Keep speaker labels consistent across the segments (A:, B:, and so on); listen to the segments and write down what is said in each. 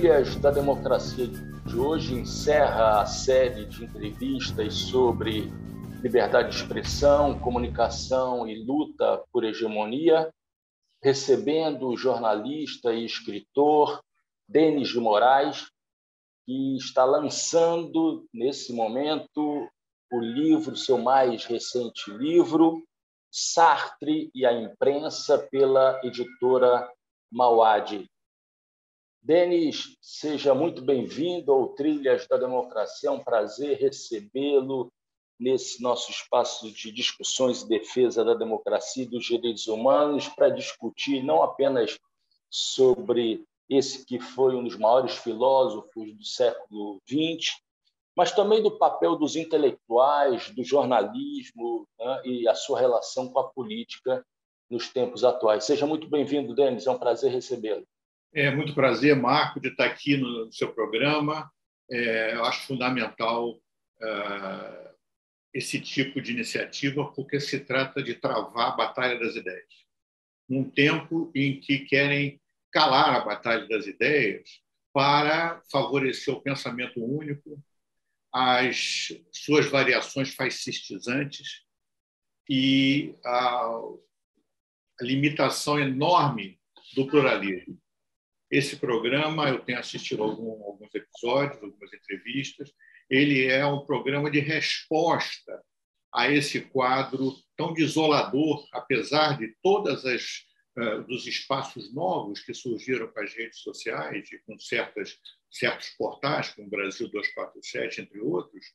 A: Trilhas da Democracia de hoje encerra a série de entrevistas sobre liberdade de expressão, comunicação e luta por hegemonia, recebendo o jornalista e escritor Denis de Moraes, que está lançando, nesse momento, o livro, seu mais recente livro, Sartre e a Imprensa, pela editora Mauad. Denis, seja muito bem-vindo ao Trilhas da Democracia. É um prazer recebê-lo nesse nosso espaço de discussões e defesa da democracia e dos direitos humanos para discutir não apenas sobre esse que foi um dos maiores filósofos do século XX, mas também do papel dos intelectuais, do jornalismo, né, e a sua relação com a política nos tempos atuais. Seja muito bem-vindo, Denis. É um prazer recebê-lo.
B: É muito prazer, Marco, de estar aqui no seu programa. Eu acho fundamental esse tipo de iniciativa, porque se trata de travar a batalha das ideias. Num tempo em que querem calar a batalha das ideias para favorecer o pensamento único, as suas variações fascistizantes e a limitação enorme do pluralismo. Esse programa, eu tenho assistido alguns episódios, algumas entrevistas, ele é um programa de resposta a esse quadro tão desolador, apesar de todas dos espaços novos que surgiram com as redes sociais e com certos portais, como o Brasil 247, entre outros,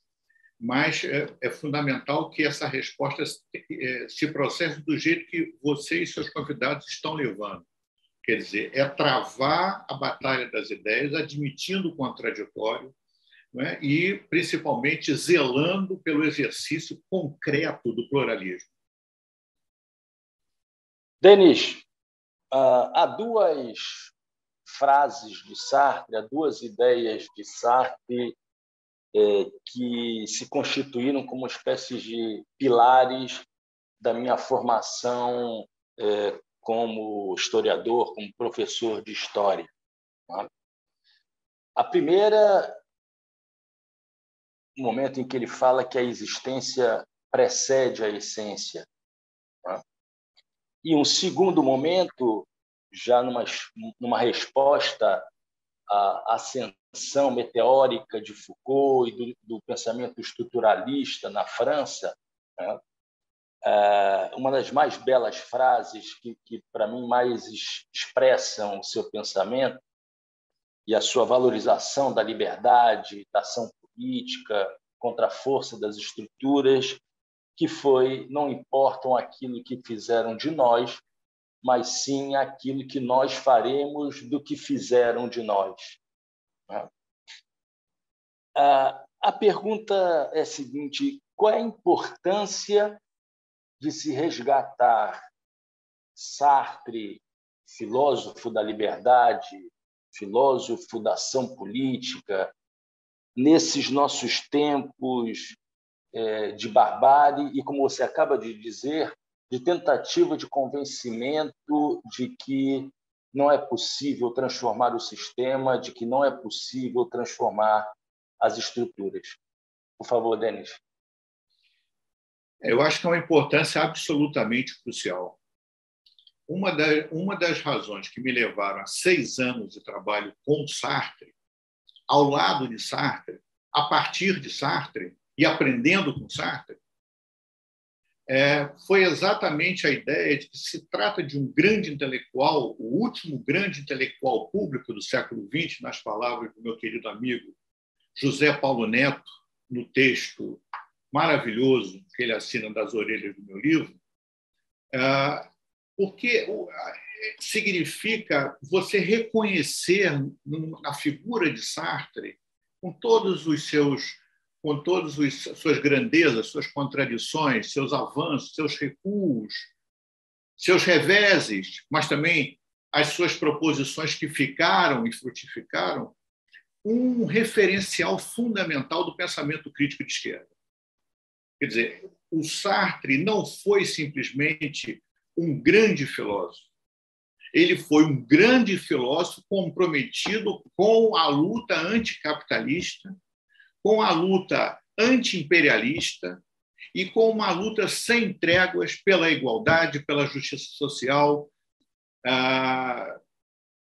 B: mas é fundamental que essa resposta se processe do jeito que você e seus convidados estão levando. Quer dizer, é travar a batalha das ideias, admitindo o contraditório, né? E, principalmente, zelando pelo exercício concreto do pluralismo.
A: Denis, há duas frases do Sartre, há duas ideias de Sartre que se constituíram como espécies de pilares da minha formação como historiador, como professor de história. A primeira, no momento em que ele fala que a existência precede a essência. E um segundo momento, já numa resposta à ascensão meteórica de Foucault e do pensamento estruturalista na França, uma das mais belas frases que para mim, mais expressam o seu pensamento e a sua valorização da liberdade, da ação política, contra a força das estruturas, que foi: não importam aquilo que fizeram de nós, mas sim aquilo que nós faremos do que fizeram de nós. A pergunta é a seguinte: qual é a importância de se resgatar Sartre, filósofo da liberdade, filósofo da ação política, nesses nossos tempos de barbárie e, como você acaba de dizer, de tentativa de convencimento de que não é possível transformar o sistema, de que não é possível transformar as estruturas? Por favor, Denis.
B: Eu acho que é uma importância absolutamente crucial. Uma das razões que me levaram a 6 anos de trabalho com Sartre, ao lado de Sartre, a partir de Sartre e aprendendo com Sartre, foi exatamente a ideia de que se trata de um grande intelectual, o último grande intelectual público do século XX, nas palavras do meu querido amigo José Paulo Neto, no texto maravilhoso que ele assina das orelhas do meu livro, porque significa você reconhecer na figura de Sartre, com todas suas grandezas, suas contradições, seus avanços, seus recuos, seus reveses, mas também as suas proposições que ficaram e frutificaram, um referencial fundamental do pensamento crítico de esquerda. Quer dizer, o Sartre não foi simplesmente um grande filósofo. Ele foi um grande filósofo comprometido com a luta anticapitalista, com a luta anti-imperialista e com uma luta sem tréguas pela igualdade, pela justiça social,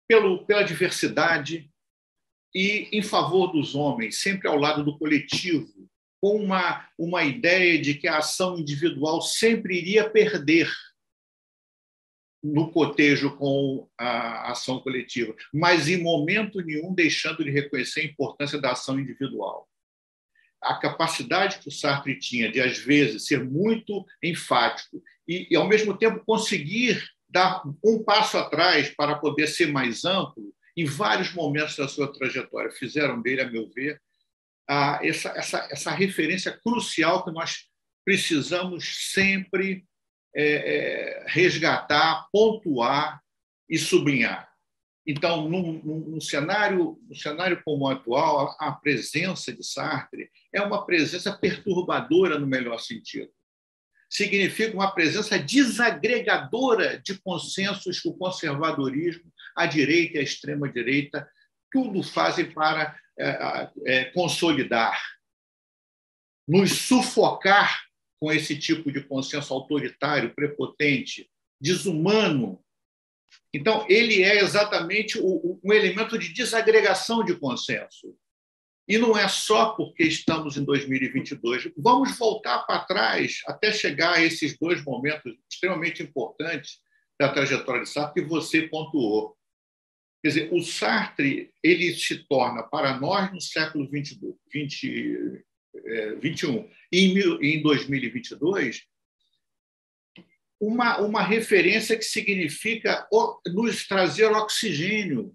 B: pela diversidade e em favor dos homens, sempre ao lado do coletivo, com uma ideia de que a ação individual sempre iria perder no cotejo com a ação coletiva, mas em momento nenhum deixando de reconhecer a importância da ação individual. A capacidade que o Sartre tinha de, às vezes, ser muito enfático e ao mesmo tempo, conseguir dar um passo atrás para poder ser mais amplo, em vários momentos da sua trajetória, fizeram dele, a meu ver, essa referência crucial que nós precisamos sempre resgatar, pontuar e sublinhar. Então, num cenário como o atual, a presença de Sartre é uma presença perturbadora no melhor sentido. Significa uma presença desagregadora de consensos que o conservadorismo, a direita e a extrema-direita, tudo fazem para consolidar, nos sufocar com esse tipo de consenso autoritário, prepotente, desumano. Então, ele é exatamente um elemento de desagregação de consenso. E não é só porque estamos em 2022. Vamos voltar para trás até chegar a esses dois momentos extremamente importantes da trajetória de Sartre que você pontuou. Quer dizer, o Sartre ele se torna, para nós, no século XXI e em 2022, uma referência que significa nos trazer oxigênio,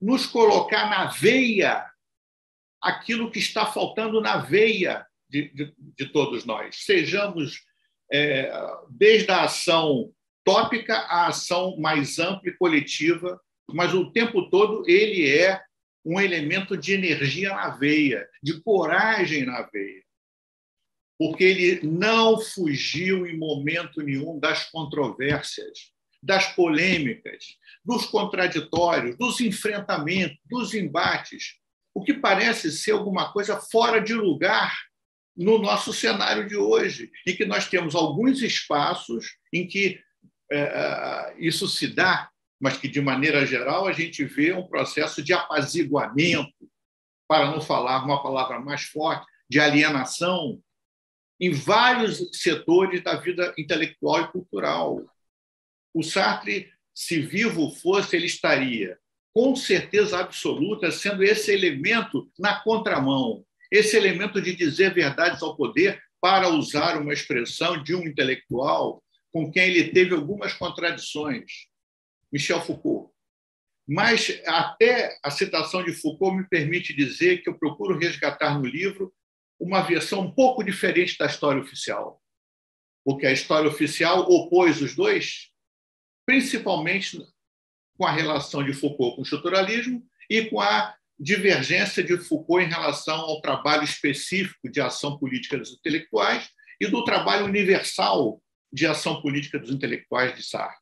B: nos colocar na veia aquilo que está faltando na veia de todos nós. Sejamos, desde a ação tópica à ação mais ampla e coletiva, mas o tempo todo ele é um elemento de energia na veia, de coragem na veia, porque ele não fugiu em momento nenhum das controvérsias, das polêmicas, dos contraditórios, dos enfrentamentos, dos embates, o que parece ser alguma coisa fora de lugar no nosso cenário de hoje, e que nós temos alguns espaços em que isso se dá, mas que, de maneira geral, a gente vê um processo de apaziguamento, para não falar uma palavra mais forte, de alienação, em vários setores da vida intelectual e cultural. O Sartre, se vivo fosse, ele estaria, com certeza absoluta, sendo esse elemento na contramão, esse elemento de dizer verdades ao poder, para usar uma expressão de um intelectual com quem ele teve algumas contradições, Michel Foucault. Mas até a citação de Foucault me permite dizer que eu procuro resgatar no livro uma versão um pouco diferente da história oficial, porque a história oficial opôs os dois, principalmente com a relação de Foucault com o estruturalismo e com a divergência de Foucault em relação ao trabalho específico de ação política dos intelectuais e do trabalho universal de ação política dos intelectuais de Sartre.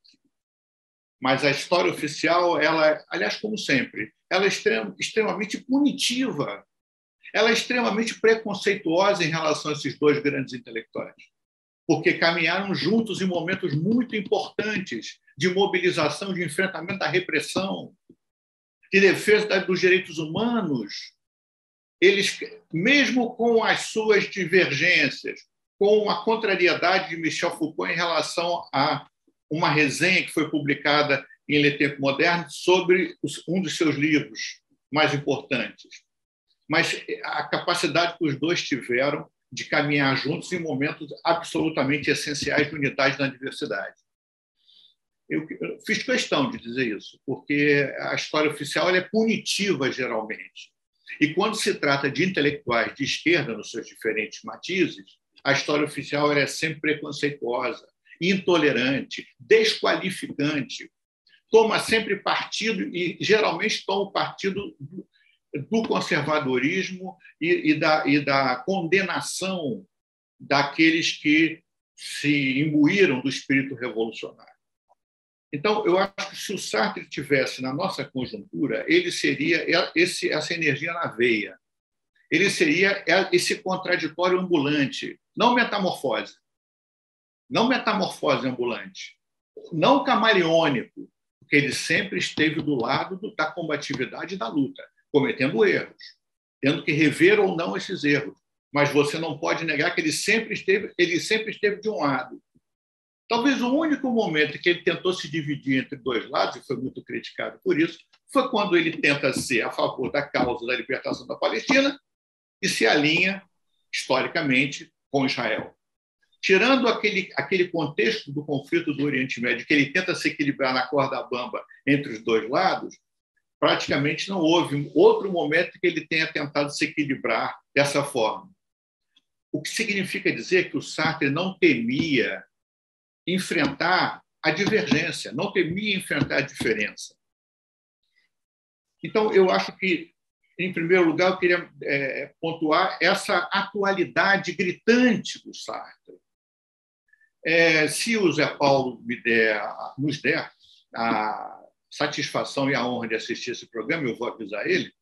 B: Mas a história oficial, ela, aliás, como sempre, ela é extremamente punitiva, ela é extremamente preconceituosa em relação a esses dois grandes intelectuais, porque caminharam juntos em momentos muito importantes de mobilização, de enfrentamento à repressão, de defesa dos direitos humanos. Eles, mesmo com as suas divergências, com a contrariedade de Michel Foucault em relação a uma resenha que foi publicada em Le Temps Moderne sobre um dos seus livros mais importantes. Mas a capacidade que os dois tiveram de caminhar juntos em momentos absolutamente essenciais de unidade na diversidade. Eu fiz questão de dizer isso, porque a história oficial ela é punitiva, geralmente. E quando se trata de intelectuais de esquerda, nos seus diferentes matizes, a história oficial ela é sempre preconceituosa, intolerante, desqualificante, toma sempre partido, e geralmente toma o partido do conservadorismo e da condenação daqueles que se imbuíram do espírito revolucionário. Então, eu acho que se o Sartre tivesse na nossa conjuntura, ele seria essa energia na veia. Ele seria esse contraditório ambulante, não metamorfose. Não metamorfose ambulante. Não camaleônico, porque ele sempre esteve do lado da combatividade e da luta, cometendo erros, tendo que rever ou não esses erros. Mas você não pode negar que ele sempre esteve de um lado. Talvez o único momento que ele tentou se dividir entre dois lados, e foi muito criticado por isso, foi quando ele tenta ser a favor da causa da libertação da Palestina e se alinha, historicamente, com Israel. Tirando aquele contexto do conflito do Oriente Médio, que ele tenta se equilibrar na corda bamba entre os dois lados, praticamente não houve outro momento que ele tenha tentado se equilibrar dessa forma. O que significa dizer que o Sartre não temia enfrentar a divergência, não temia enfrentar a diferença. Então, eu acho que, em primeiro lugar, eu queria pontuar essa atualidade gritante do Sartre. Se o Zé Paulo nos der a satisfação e a honra de assistir esse programa, eu vou avisar ele.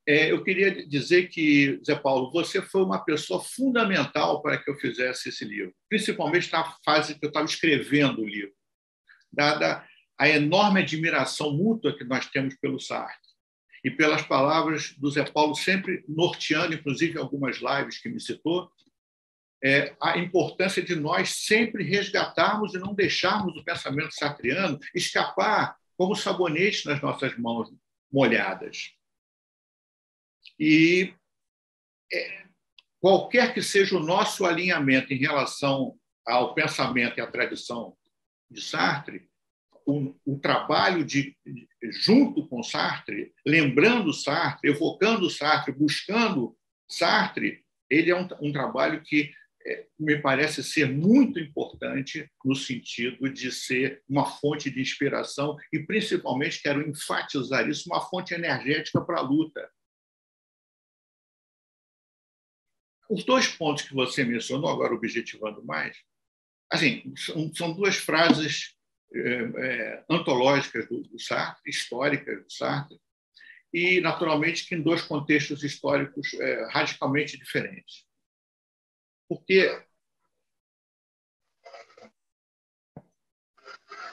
B: Eu queria dizer que, Zé Paulo, você foi uma pessoa fundamental para que eu fizesse esse livro, principalmente na fase que eu estava escrevendo o livro, dada a enorme admiração mútua que nós temos pelo Sartre e pelas palavras do Zé Paulo, sempre norteando, inclusive em algumas lives que me citou, a importância de nós sempre resgatarmos e não deixarmos o pensamento sartriano escapar como sabonete nas nossas mãos molhadas. E qualquer que seja o nosso alinhamento em relação ao pensamento e à tradição de Sartre, o trabalho junto com Sartre, lembrando Sartre, evocando Sartre, buscando Sartre, ele é um trabalho que me parece ser muito importante no sentido de ser uma fonte de inspiração e, principalmente, quero enfatizar isso, uma fonte energética para a luta. Os dois pontos que você mencionou, agora objetivando mais, assim, são duas frases antológicas do Sartre, históricas do Sartre, e, naturalmente, que em dois contextos históricos radicalmente diferentes. Porque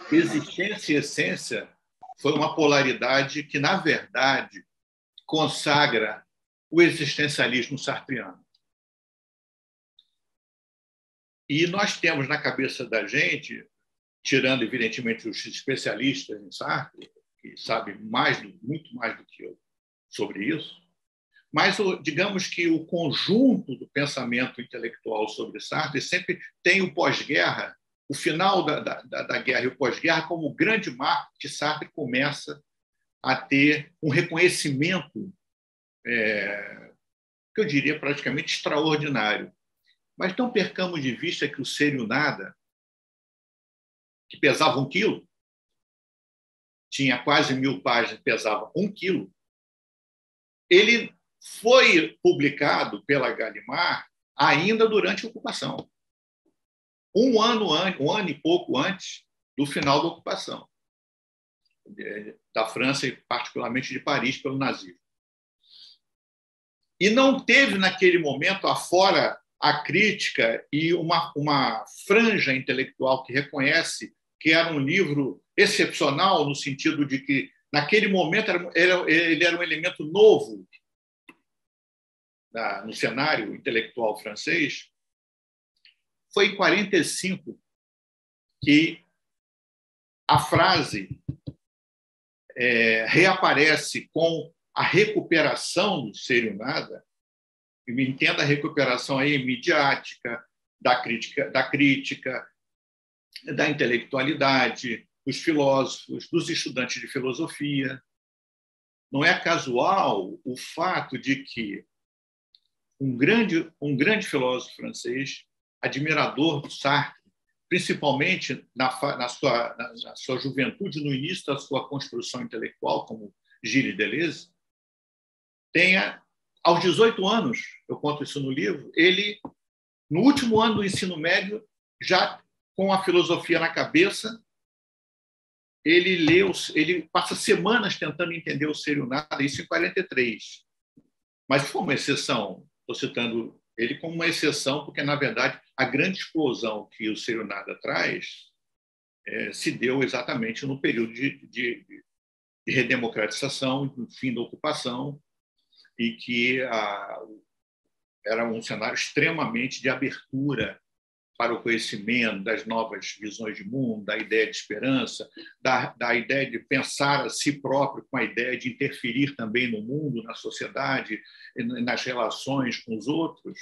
B: existência e essência foi uma polaridade que, na verdade, consagra o existencialismo sartriano. E nós temos na cabeça da gente, tirando, evidentemente, os especialistas em Sartre, que sabem muito mais do que eu sobre isso, mas digamos que o conjunto do pensamento intelectual sobre Sartre sempre tem o pós-guerra, o final da guerra e o pós-guerra como o grande marco que Sartre começa a ter um reconhecimento, que eu diria praticamente extraordinário. Mas não percamos de vista que o Ser e o Nada, que pesava 1 quilo, tinha quase 1000 páginas, pesava 1 quilo, ele foi publicado pela Gallimard ainda durante a ocupação. Um ano e pouco antes do final da ocupação da França e particularmente de Paris pelo nazismo. E não teve naquele momento, afora a crítica e uma franja intelectual que reconhece que era um livro excepcional no sentido de que naquele momento ele era um elemento novo no cenário intelectual francês. Foi em 1945 que a frase reaparece com a recuperação do Ser e o Nada, e me entenda a recuperação aí midiática, da crítica, da intelectualidade, dos filósofos, dos estudantes de filosofia. Não é casual o fato de que um grande filósofo francês, admirador do Sartre, principalmente na sua juventude, no início da sua construção intelectual, como Gilles Deleuze, tenha, aos 18 anos, eu conto isso no livro, ele, no último ano do ensino médio, já com a filosofia na cabeça, ele passa semanas tentando entender o Ser e o Nada, isso em 43. Mas foi uma exceção. Estou citando ele como uma exceção, porque, na verdade, a grande explosão que o Ser e o Nada traz se deu exatamente no período de redemocratização, no fim da ocupação, e que era um cenário extremamente de abertura para o conhecimento das novas visões de mundo, da ideia de esperança, da ideia de pensar a si próprio com a ideia de interferir também no mundo, na sociedade, nas relações com os outros.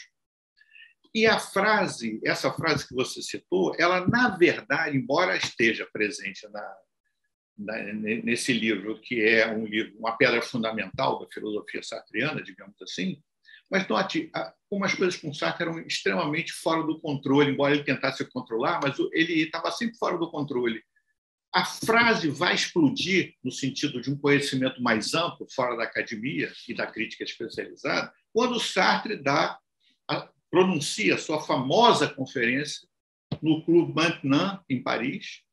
B: E essa frase que você citou, ela, na verdade, embora esteja presente nesse livro, que é um livro, uma pedra fundamental da filosofia sartreana, digamos assim, mas note como as coisas com Sartre eram extremamente fora do controle, embora ele tentasse controlar, mas ele estava sempre fora do controle. A frase vai explodir no sentido de um conhecimento mais amplo, fora da academia e da crítica especializada, quando Sartre pronuncia sua famosa conferência no Club Maintenant, em Paris,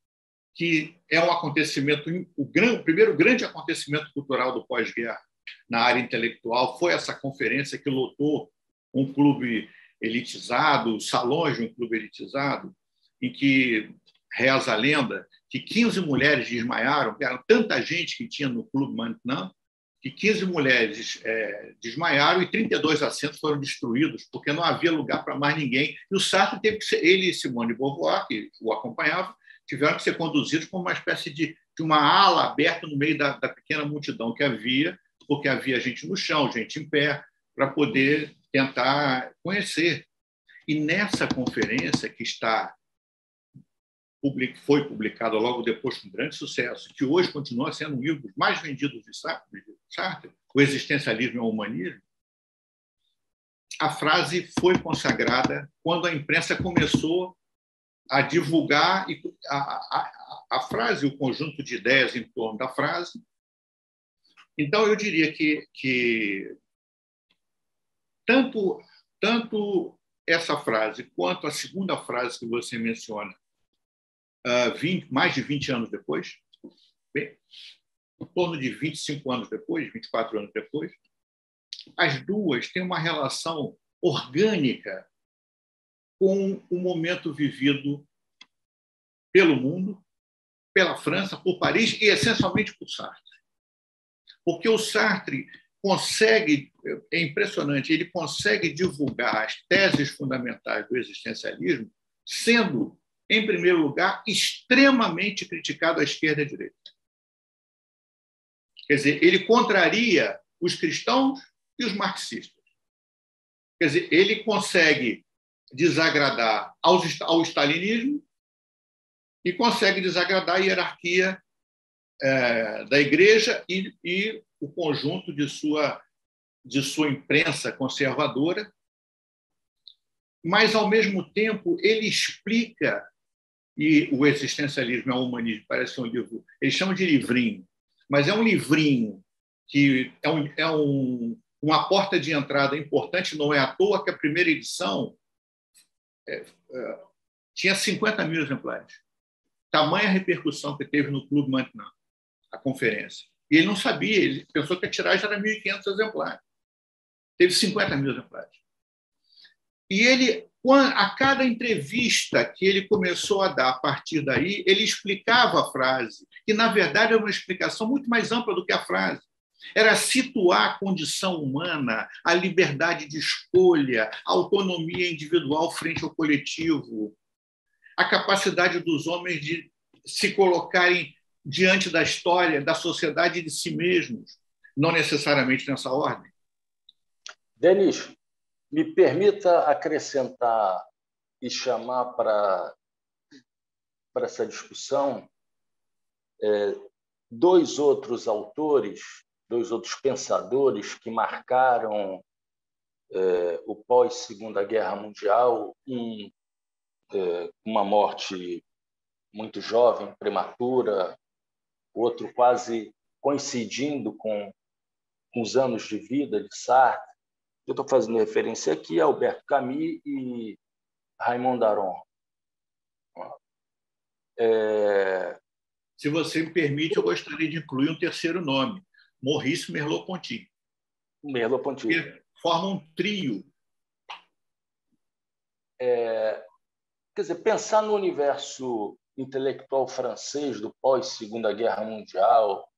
B: que é um acontecimento, o primeiro grande acontecimento cultural do pós-guerra na área intelectual, foi essa conferência que lotou um clube elitizado, salões de um clube elitizado, em que reza a lenda que 15 mulheres desmaiaram, era tanta gente que tinha no Clube Maintenant, que 15 mulheres desmaiaram e 32 assentos foram destruídos, porque não havia lugar para mais ninguém. E o Sartre teve que ser, ele e Simone de Beauvoir, que o acompanhavam, tiveram que ser conduzidos como uma espécie de uma ala aberta no meio da pequena multidão que havia, porque havia gente no chão, gente em pé, para poder tentar conhecer. E nessa conferência, que foi publicada logo depois com grande sucesso, que hoje continua sendo um livro dos mais vendidos de Sartre, O Existencialismo e o Humanismo, a frase foi consagrada quando a imprensa começou a divulgar a frase, o conjunto de ideias em torno da frase. Então, eu diria que tanto essa frase quanto a segunda frase que você menciona, mais de 20 anos depois, bem, em torno de 25 anos depois, 24 anos depois, as duas têm uma relação orgânica com o momento vivido pelo mundo, pela França, por Paris e, essencialmente, por Sartre. Porque o Sartre consegue, é impressionante, ele consegue divulgar as teses fundamentais do existencialismo, sendo, em primeiro lugar, extremamente criticado à esquerda e à direita. Quer dizer, ele contraria os cristãos e os marxistas. Quer dizer, ele consegue desagradar ao stalinismo e consegue desagradar a hierarquia da Igreja e o conjunto de sua imprensa conservadora, mas, ao mesmo tempo, ele explica, e o Existencialismo e o Humanismo parece um livro, eles chamam de livrinho, mas é um livrinho que é uma porta de entrada importante, não é à toa que a primeira edição tinha 50 mil exemplares. Tamanha repercussão que teve no Clube Maintenant, a conferência. E ele não sabia, ele pensou que a tiragem era 1.500 exemplares. Teve 50 mil exemplares. E ele, a cada entrevista que ele começou a dar a partir daí, ele explicava a frase, que, na verdade, era uma explicação muito mais ampla do que a frase. Era situar a condição humana, a liberdade de escolha, a autonomia individual frente ao coletivo, a capacidade dos homens de se colocarem diante da história, da sociedade e de si mesmos, não necessariamente nessa ordem.
A: Denis, me permita acrescentar e chamar para essa discussão dois outros autores, dois outros pensadores que marcaram o pós-Segunda Guerra Mundial, uma morte muito jovem, prematura, outro quase coincidindo com os anos de vida de Sartre. Eu estou fazendo referência aqui a Alberto Camus e Raymond Aron.
B: Se você me permite, eu gostaria de incluir um terceiro nome, Maurice Merleau-Ponty.
A: Merleau-Ponty.
B: Que forma um trio.
A: Quer dizer, pensar no universo intelectual francês do pós-Segunda Guerra Mundial,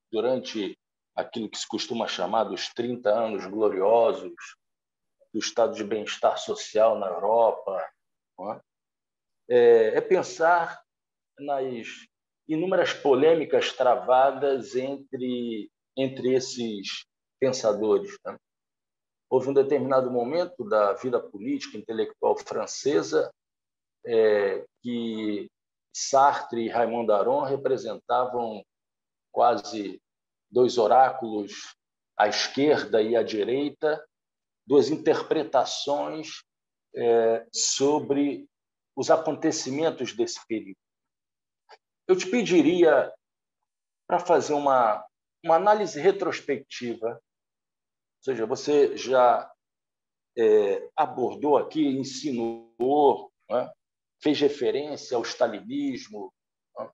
A: durante aquilo que se costuma chamar dos 30 anos gloriosos do estado de bem-estar social na Europa, não é? Pensar nas inúmeras polêmicas travadas entre esses pensadores, né? Houve um determinado momento da vida política intelectual francesa que Sartre e Raymond Aron representavam quase dois oráculos à esquerda e à direita, duas interpretações sobre os acontecimentos desse período. Eu te pediria para fazer uma análise retrospectiva, ou seja, você já abordou aqui, insinuou, né? Fez referência ao stalinismo, né?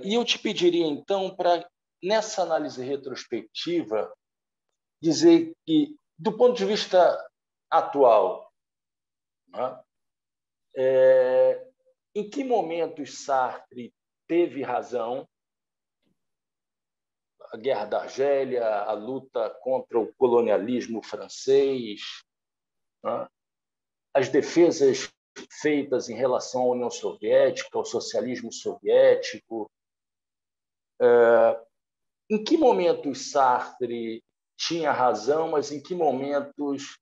A: E eu te pediria, então, para, nessa análise retrospectiva, dizer que, do ponto de vista atual, né? Em que momentos Sartre teve razão? A Guerra da Argélia, a luta contra o colonialismo francês, né? As defesas feitas em relação à União Soviética, ao socialismo soviético. Em que momentos Sartre tinha razão, mas em que momentos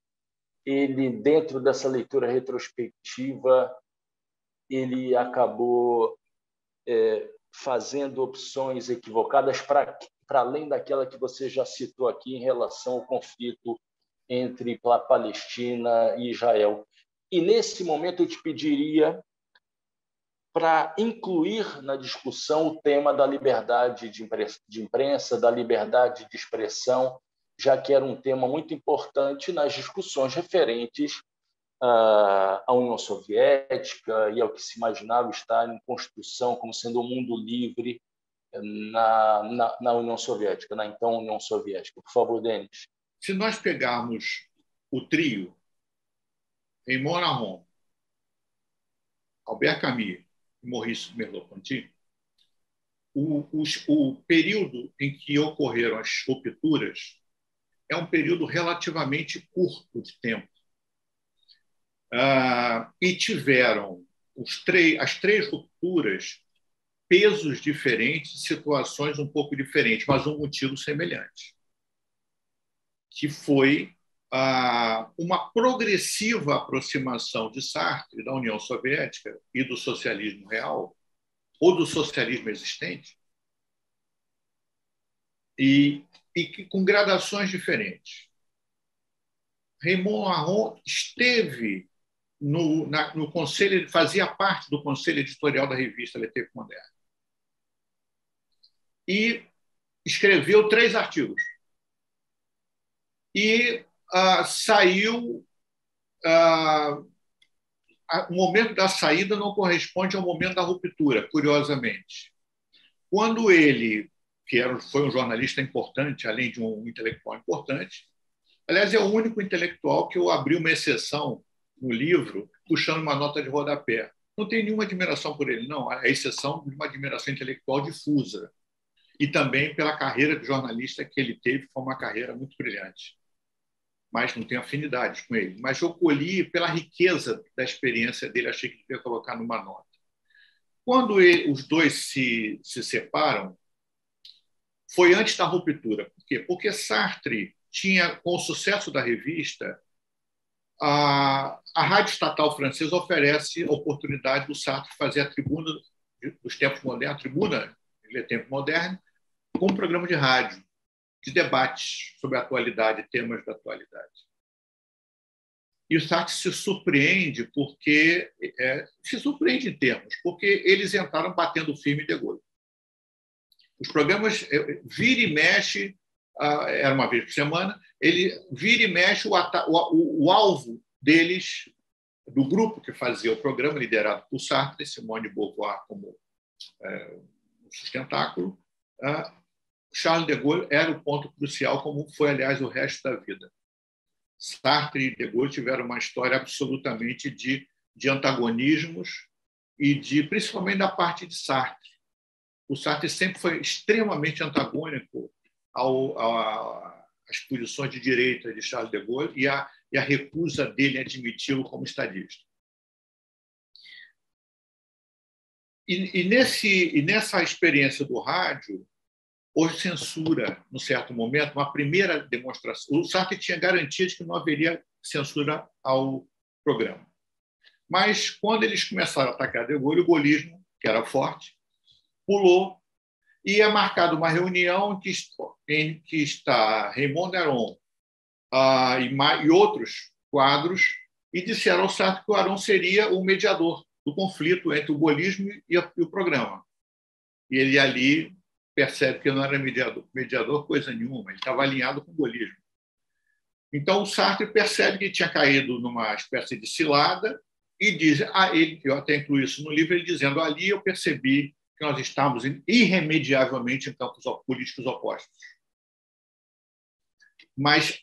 A: ele, dentro dessa leitura retrospectiva, ele acabou fazendo opções equivocadas para além daquela que você já citou aqui em relação ao conflito entre a Palestina e Israel. E, nesse momento, eu te pediria para incluir na discussão o tema da liberdade de imprensa, da liberdade de expressão, já que era um tema muito importante nas discussões referentes à União Soviética e ao que se imaginava estar em construção como sendo um mundo livre na União Soviética, na então União Soviética. Por favor, Denis.
B: Se nós pegarmos o trio Raymond Aron, Albert Camus e Maurice Merleau-Ponty, o período em que ocorreram as rupturas é um período relativamente curto de tempo. E tiveram as três rupturas pesos diferentes, situações um pouco diferentes, mas um motivo semelhante, que foi uma progressiva aproximação de Sartre da União Soviética e do socialismo real, ou do socialismo existente, e com gradações diferentes. Raymond Aron esteve no conselho, fazia parte do conselho editorial da revista Le Temps Moderne, e escreveu 3 artigos. E saiu. O momento da saída não corresponde ao momento da ruptura, curiosamente. Quando ele, foi um jornalista importante, além de um intelectual importante, aliás, é o único intelectual que eu abri uma exceção no livro, puxando uma nota de rodapé. Não tenho nenhuma admiração por ele, não. A exceção de uma admiração intelectual difusa. E também pela carreira de jornalista que ele teve, foi uma carreira muito brilhante. Mas não tenho afinidades com ele. Mas eu colhi pela riqueza da experiência dele, achei que devia colocar numa nota. Quando os dois se separam, foi antes da ruptura. Por quê? Porque Sartre tinha, com o sucesso da revista, a rádio estatal francesa oferece a oportunidade do Sartre fazer a tribuna dos tempos modernos, a tribuna Le Temps Moderne, com um programa de rádio, de debates sobre a atualidade, temas da atualidade. E o Sartre se surpreende se surpreende em termos, porque eles entraram batendo firme de gol. Os programas vira e mexe, era uma vez por semana, ele vira e mexe o alvo deles, do grupo que fazia o programa, liderado por Sartre, Simone de Beauvoir como no sustentáculo, Charles de Gaulle era o ponto crucial, como foi, aliás, o resto da vida. Sartre e de Gaulle tiveram uma história absolutamente de antagonismos e principalmente da parte de Sartre. O Sartre sempre foi extremamente antagônico às posições de direita de Charles de Gaulle e a recusa dele em admiti-lo como estadista. E nessa experiência do rádio, houve censura, num certo momento, uma primeira demonstração. O Sartre tinha garantia de que não haveria censura ao programa. Mas, quando eles começaram a atacar de Gaulle, o gaullismo, que era forte, pulou e é marcada uma reunião em que está Raymond Aron e outros quadros, e disseram ao Sartre que o Aron seria o mediador do conflito entre o gaullismo e o programa. E ele ali percebe que não era mediador coisa nenhuma, ele estava alinhado com o gaullismo. Então, o Sartre percebe que tinha caído numa espécie de cilada e diz, eu até incluo isso no livro, ele dizendo, ali eu percebi que nós estávamos irremediavelmente em campos políticos opostos. Mas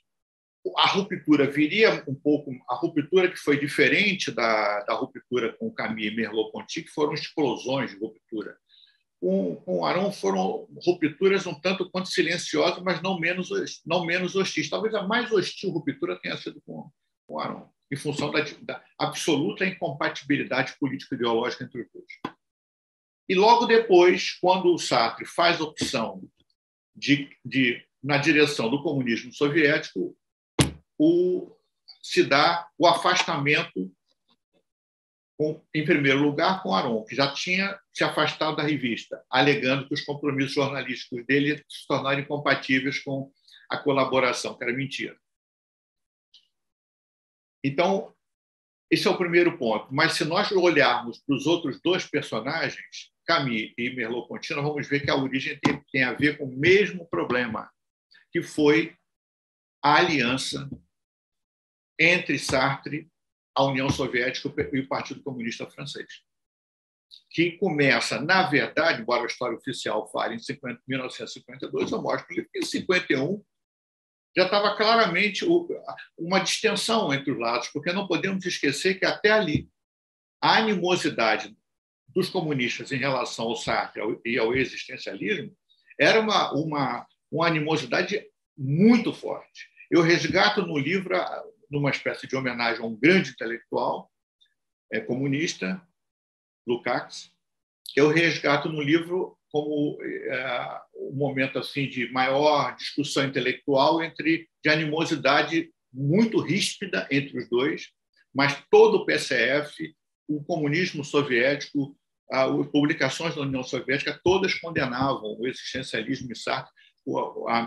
B: a ruptura viria um pouco, a ruptura que foi diferente da ruptura com Camus e Merleau-Ponty, que foram explosões de ruptura. Com Aron foram rupturas um tanto quanto silenciosas, mas não menos hostis. Talvez a mais hostil ruptura tenha sido com Aron, em função da absoluta incompatibilidade político-ideológica entre os dois. E logo depois, quando o Sartre faz a opção na direção do comunismo soviético, se dá o afastamento, em primeiro lugar, com Aron, que já tinha se afastado da revista, alegando que os compromissos jornalísticos dele se tornaram incompatíveis com a colaboração, que era mentira. Então, esse é o primeiro ponto. Mas, se nós olharmos para os outros dois personagens, Camus e Merleau-Ponty, nós vamos ver que a origem tem a ver com o mesmo problema, que foi a aliança entre Sartre, a União Soviética e o Partido Comunista Francês, que começa, na verdade, embora a história oficial fale em 1952, eu mostro que em 1951 já estava claramente uma distensão entre os lados, porque não podemos esquecer que até ali a animosidade dos comunistas em relação ao Sartre e ao existencialismo era uma animosidade muito forte. Eu resgato no livro, numa espécie de homenagem a um grande intelectual comunista, Lukács, eu resgato no livro como um momento assim de maior discussão intelectual de animosidade muito ríspida entre os dois, mas todo o PCF, o comunismo soviético, as publicações da União Soviética, todas condenavam o existencialismo e Sartre.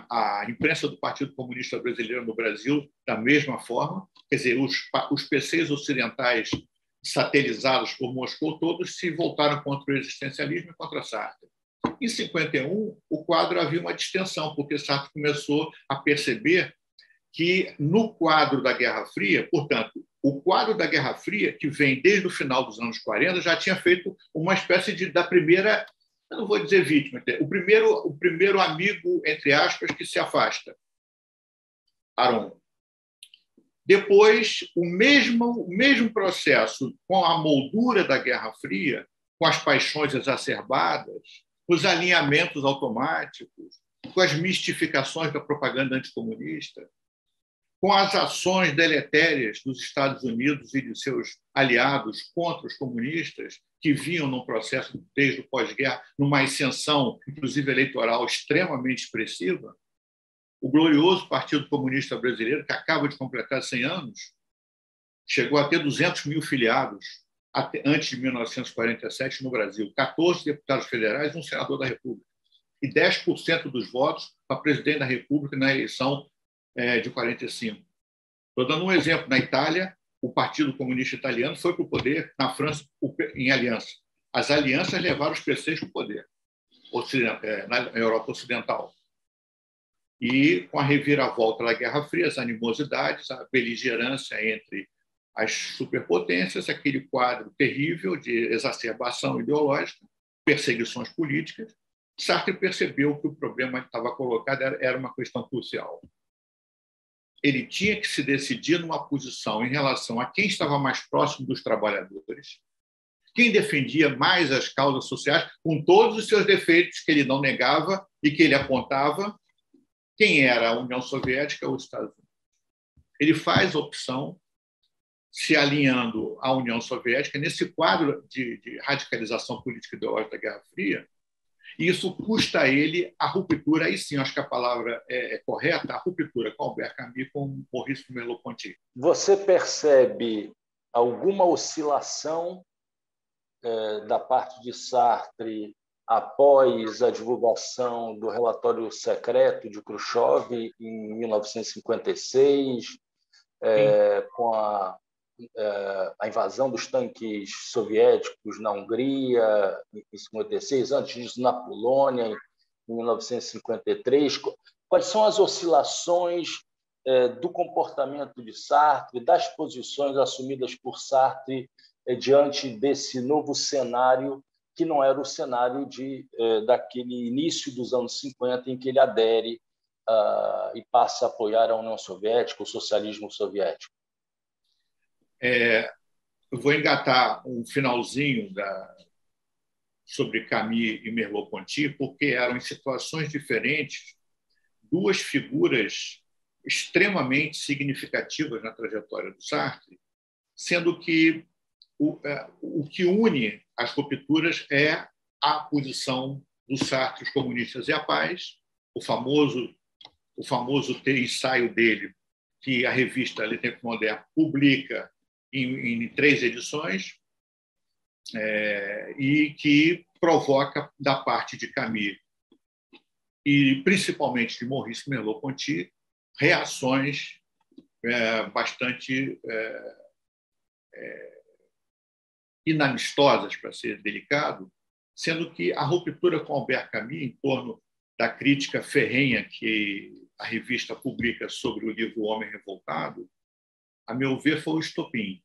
B: A imprensa do Partido Comunista Brasileiro no Brasil, da mesma forma, quer dizer, os PCs ocidentais satelizados por Moscou, todos se voltaram contra o existencialismo e contra Sartre. Em 1951, o quadro havia uma distensão, porque Sartre começou a perceber que, no quadro da Guerra Fria, portanto, o quadro da Guerra Fria, que vem desde o final dos anos 40, já tinha feito uma espécie da primeira, eu não vou dizer vítima, o primeiro amigo, entre aspas, que se afasta, Aron. Depois, o mesmo processo com a moldura da Guerra Fria, com as paixões exacerbadas, os alinhamentos automáticos, com as mistificações da propaganda anticomunista, com as ações deletérias dos Estados Unidos e de seus aliados contra os comunistas, que vinham num processo, desde o pós-guerra, numa ascensão, inclusive eleitoral, extremamente expressiva. O glorioso Partido Comunista Brasileiro, que acaba de completar 100 anos, chegou a ter 200 mil filiados antes de 1947 no Brasil, 14 deputados federais e um senador da República, e 10% dos votos para presidente da República na eleição de 45. Estou dando um exemplo. Na Itália, o Partido Comunista Italiano foi para o poder, na França, em aliança. As alianças levaram os PCs para o poder, na Europa Ocidental. E, com a reviravolta da Guerra Fria, as animosidades, a beligerância entre as superpotências, aquele quadro terrível de exacerbação ideológica, perseguições políticas, Sartre percebeu que o problema que estava colocado era uma questão crucial. Ele tinha que se decidir numa posição em relação a quem estava mais próximo dos trabalhadores, quem defendia mais as causas sociais, com todos os seus defeitos que ele não negava e que ele apontava, quem era a União Soviética ou os Estados Unidos. Ele faz a opção se alinhando à União Soviética nesse quadro de radicalização política ideológica da Guerra Fria, e isso custa a ele a ruptura, aí sim, acho que a palavra é correta, a ruptura com Albert Camus e com Maurice Merleau-Ponty.
A: Você percebe alguma oscilação da parte de Sartre após a divulgação do relatório secreto de Khrushchev em 1956, com a invasão dos tanques soviéticos na Hungria em 56, antes disso na Polônia em 1953. Quais são as oscilações do comportamento de Sartre, das posições assumidas por Sartre diante desse novo cenário, que não era o cenário daquele início dos anos 50, em que ele adere e passa a apoiar a União Soviética, o socialismo soviético?
B: Eu vou engatar um finalzinho sobre Camus e Merleau-Ponty, porque eram, em situações diferentes, duas figuras extremamente significativas na trajetória do Sartre, sendo que o que une as rupturas é a posição do Sartre, os comunistas e a paz, o famoso ensaio dele, que a revista Le Temps Moderne publica em 3 edições, e que provoca, da parte de Camus e principalmente de Maurice Merleau-Ponty, reações bastante inamistosas, para ser delicado, sendo que a ruptura com Albert Camus, em torno da crítica ferrenha que a revista publica sobre o livro O Homem Revoltado, a meu ver, foi o estopim,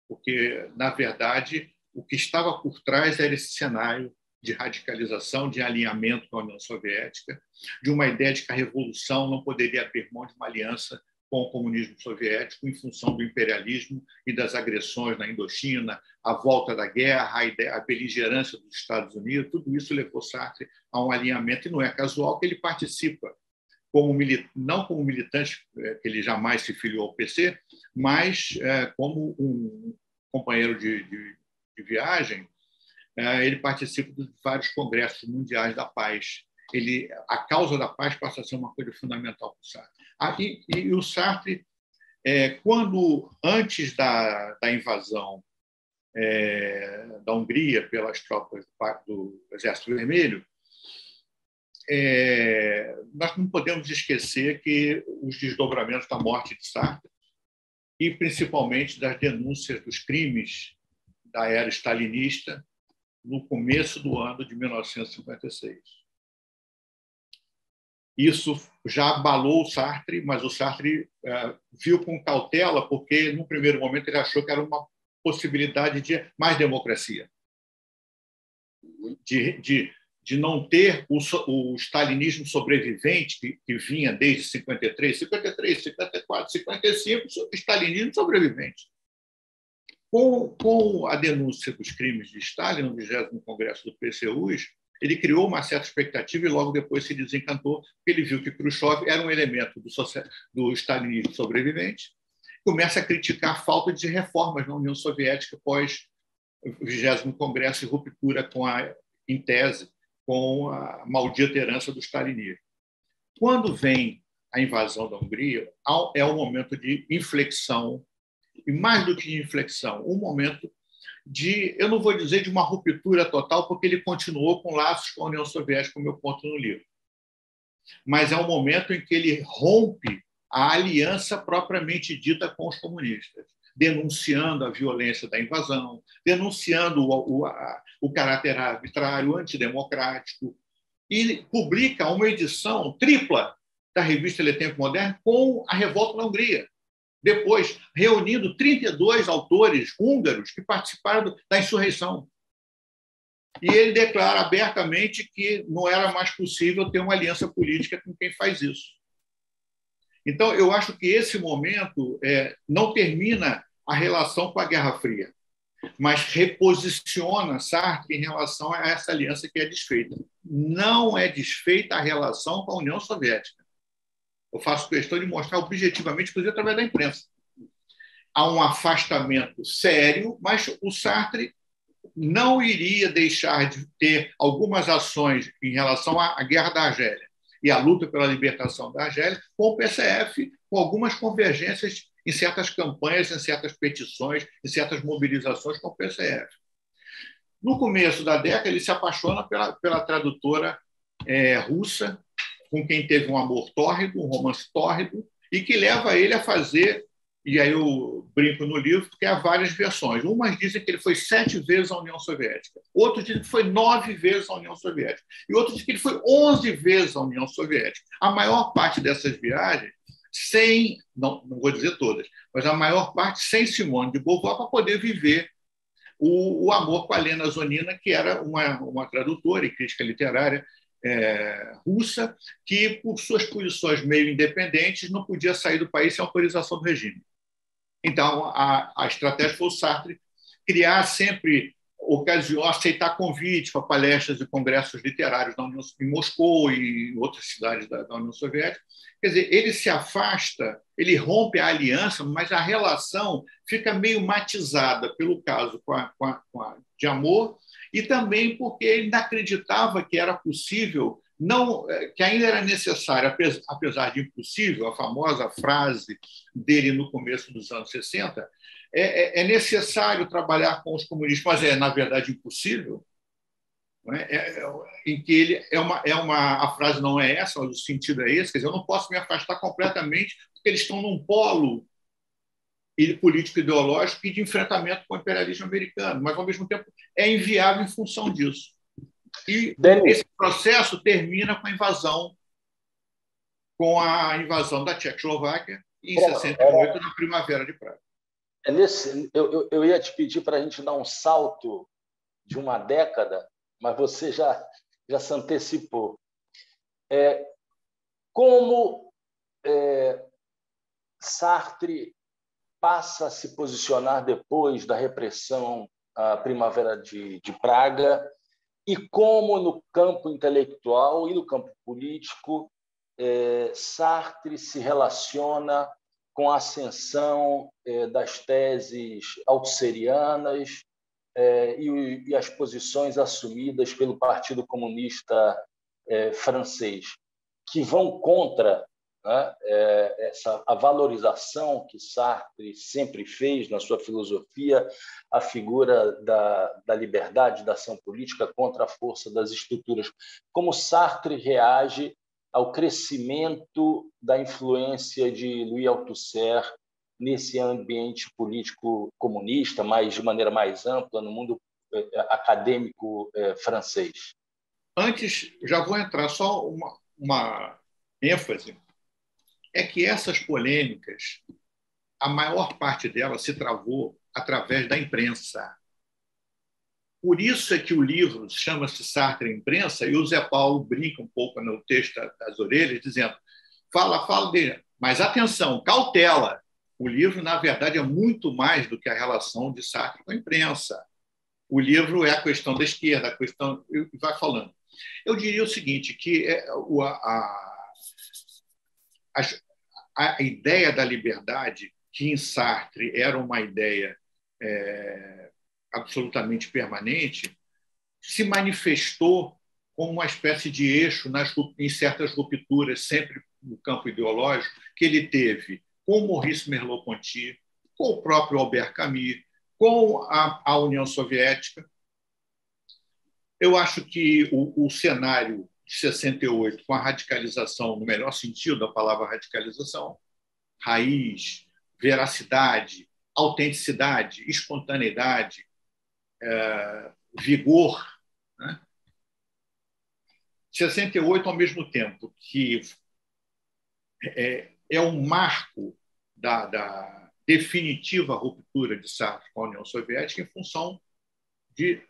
B: porque, na verdade, o que estava por trás era esse cenário de radicalização, de alinhamento com a União Soviética, de uma ideia de que a revolução não poderia abrir mão de uma aliança com o comunismo soviético em função do imperialismo e das agressões na Indochina, a volta da guerra, a beligerância dos Estados Unidos. Tudo isso levou Sartre a um alinhamento, e não é casual que ele participa, não como militante, que ele jamais se filiou ao PC, mas como um companheiro de viagem. Ele participa de vários congressos mundiais da paz. A causa da paz passa a ser uma coisa fundamental para o Sartre. E o Sartre, antes da invasão da Hungria pelas tropas do Exército Vermelho, nós não podemos esquecer que os desdobramentos da morte de Sartre, e principalmente das denúncias dos crimes da era stalinista no começo do ano de 1956. Isso já abalou o Sartre, mas o Sartre viu com cautela, porque, no primeiro momento, ele achou que era uma possibilidade de mais democracia, de não ter o stalinismo sobrevivente, que vinha desde 53, 54, 55, o stalinismo sobrevivente. Com a denúncia dos crimes de Stalin no 20º Congresso do PCUs, ele criou uma certa expectativa e logo depois se desencantou, porque ele viu que Khrushchev era um elemento do stalinismo sobrevivente. Começa a criticar a falta de reformas na União Soviética pós o 20º Congresso e ruptura em tese, com a maldita herança do stalinismo. Quando vem a invasão da Hungria, é um momento de inflexão, e mais do que de inflexão, um momento eu não vou dizer de uma ruptura total, porque ele continuou com laços com a União Soviética, como eu conto no livro. Mas é um momento em que ele rompe a aliança propriamente dita com os comunistas, denunciando a violência da invasão, denunciando o caráter arbitrário, antidemocrático, e publica uma edição tripla da revista Le Temps Moderne com a revolta na Hungria. Depois, reunindo 32 autores húngaros que participaram da insurreição. E ele declara abertamente que não era mais possível ter uma aliança política com quem faz isso. Então, eu acho que esse momento não termina a relação com a Guerra Fria, mas reposiciona Sartre em relação a essa aliança que é desfeita. Não é desfeita a relação com a União Soviética. Eu faço questão de mostrar objetivamente, inclusive através da imprensa. Há um afastamento sério, mas o Sartre não iria deixar de ter algumas ações em relação à guerra da Argélia e à luta pela libertação da Argélia com o PCF, com algumas convergências em certas campanhas, em certas petições, em certas mobilizações com o PCF. No começo da década, ele se apaixona pela tradutora russa, com quem teve um amor tórrido, um romance tórrido, e que leva ele a fazer, e aí eu brinco no livro, porque há várias versões. Umas dizem que ele foi 7 vezes à União Soviética, outros dizem que foi 9 vezes à União Soviética, e outros dizem que ele foi 11 vezes à União Soviética. A maior parte dessas viagens, não vou dizer todas, mas a maior parte sem Simone de Beauvoir, para poder viver o amor com a Lena Zonina, que era uma tradutora e crítica literária russa, que, por suas posições meio independentes, não podia sair do país sem autorização do regime. Então, a estratégia foi o Sartre criar sempre ocasião, aceitar convites para palestras e congressos literários em Moscou e em outras cidades da União Soviética. Quer dizer, ele se afasta, ele rompe a aliança, mas a relação fica meio matizada pelo caso de amor e também porque ele ainda acreditava que era possível, que ainda era necessário, apesar de impossível, a famosa frase dele no começo dos anos 60, é necessário trabalhar com os comunistas, mas na verdade, impossível. Em que ele a frase não é essa, mas o sentido é esse, quer dizer, eu não posso me afastar completamente porque eles estão num polo político-ideológico e de enfrentamento com o imperialismo americano, mas, ao mesmo tempo, é inviável em função disso. E esse processo termina com a invasão da Tchecoslováquia em 68, na Primavera de Praga.
A: Eu ia te pedir para a gente dar um salto de uma década, mas você já se antecipou. Como Sartre passa a se posicionar depois da repressão à Primavera de Praga e como, no campo intelectual e no campo político, Sartre se relaciona com a ascensão das teses althuserianas e as posições assumidas pelo Partido Comunista francês, que vão contra a valorização que Sartre sempre fez na sua filosofia, a figura da liberdade, da ação política contra a força das estruturas. Como Sartre reage ao crescimento da influência de Louis Althusser nesse ambiente político comunista, mas de maneira mais ampla, no mundo acadêmico francês?
B: Antes, já vou entrar só uma ênfase, é que essas polêmicas, a maior parte delas se travou através da imprensa. Por isso é que o livro chama-se Sartre e Imprensa, e o Zé Paulo brinca um pouco no texto das orelhas, dizendo, fala dele, mas atenção, cautela, o livro, na verdade, é muito mais do que a relação de Sartre com a imprensa. O livro é a questão da esquerda, a questão... vai falando. Eu diria o seguinte, que a ideia da liberdade, que em Sartre era uma ideia absolutamente permanente, se manifestou como uma espécie de eixo em certas rupturas, sempre no campo ideológico, que ele teve com Maurice Merleau-Ponty, com o próprio Albert Camus, com a União Soviética. Eu acho que o cenário de 68, com a radicalização, no melhor sentido da palavra radicalização, raiz, veracidade, autenticidade, espontaneidade, vigor, né? 68, ao mesmo tempo que é um marco da definitiva ruptura de Sartre com a União Soviética em função de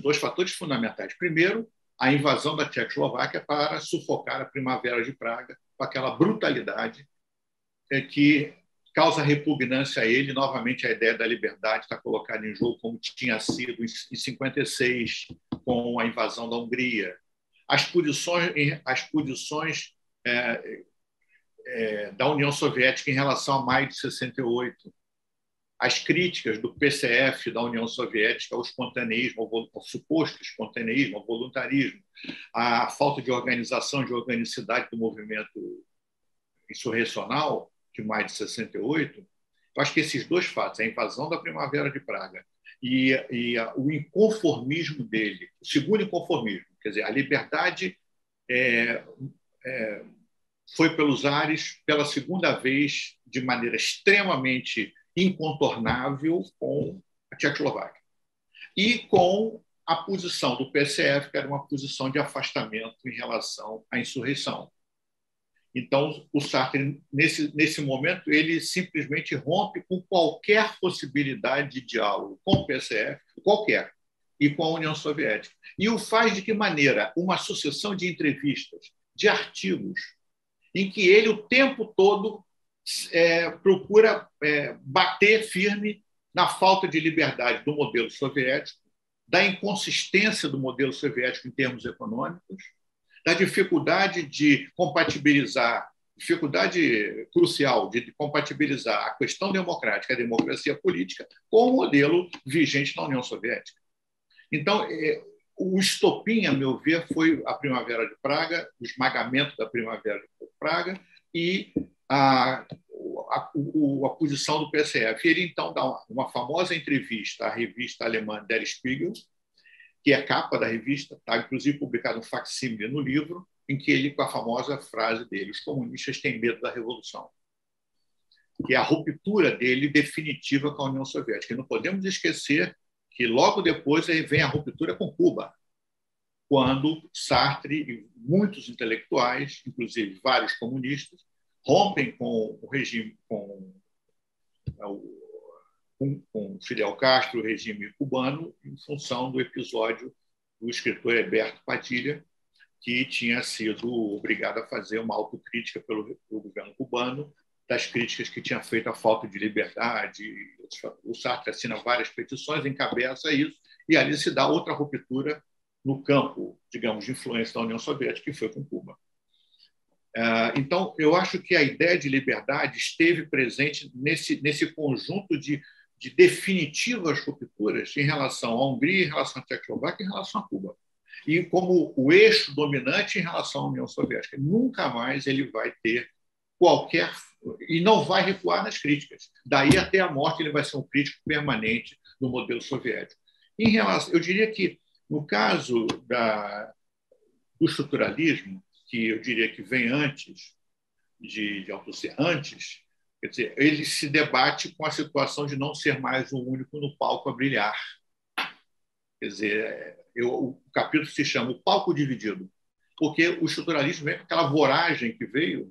B: dois fatores fundamentais. Primeiro, a invasão da Tchecoslováquia para sufocar a Primavera de Praga, com aquela brutalidade que causa repugnância a ele. Novamente, a ideia da liberdade está colocada em jogo, como tinha sido em 56, com a invasão da Hungria. As posições da União Soviética em relação a maio de 68, as críticas do PCF da União Soviética ao espontaneísmo, ao suposto espontaneísmo, ao voluntarismo, à falta de organização, de organicidade do movimento insurrecional de maio de 68, eu acho que esses dois fatos, a invasão da Primavera de Praga e o inconformismo dele, o segundo inconformismo, quer dizer, a liberdade foi pelos ares pela segunda vez de maneira extremamente incontornável com a Tchecoslováquia e com a posição do PCF, que era uma posição de afastamento em relação à insurreição. Então, o Sartre, nesse momento, ele simplesmente rompe com qualquer possibilidade de diálogo com o PCF, qualquer, e com a União Soviética. E o faz de que maneira? Uma sucessão de entrevistas, de artigos, em que ele, o tempo todo, procura bater firme na falta de liberdade do modelo soviético, da inconsistência do modelo soviético em termos econômicos, da dificuldade de compatibilizar, dificuldade crucial de compatibilizar a questão democrática, a democracia política, com o modelo vigente na União Soviética. Então, o estopim, a meu ver, foi a Primavera de Praga, o esmagamento da Primavera de Praga e a posição do PCF. Ele, então, dá uma famosa entrevista à revista alemã Der Spiegel, que é a capa da revista, está inclusive publicado um facsímile no livro, em que ele, com a famosa frase dele, os comunistas têm medo da revolução, que é a ruptura dele definitiva com a União Soviética. E não podemos esquecer que logo depois vem a ruptura com Cuba, quando Sartre e muitos intelectuais, inclusive vários comunistas, rompem com o regime, com Fidel Castro, o regime cubano, em função do episódio do escritor Heberto Padilha, que tinha sido obrigado a fazer uma autocrítica pelo governo cubano, das críticas que tinha feito à falta de liberdade. O Sartre assina várias petições, encabeça isso, e ali se dá outra ruptura no campo, digamos, de influência da União Soviética, que foi com Cuba. Então, eu acho que a ideia de liberdade esteve presente nesse conjunto de definitivas rupturas em relação à Hungria, em relação à Tchecoslováquia, em relação a Cuba. E como o eixo dominante em relação à União Soviética. Nunca mais ele vai ter qualquer... E não vai recuar nas críticas. Daí até a morte ele vai ser um crítico permanente do modelo soviético. Em relação, eu diria que, no caso do estruturalismo, que eu diria que vem antes de Althusser, antes, quer dizer, ele se debate com a situação de não ser mais o único no palco a brilhar. Quer dizer, o capítulo se chama O Palco Dividido, porque o estruturalismo vem com aquela voragem que veio,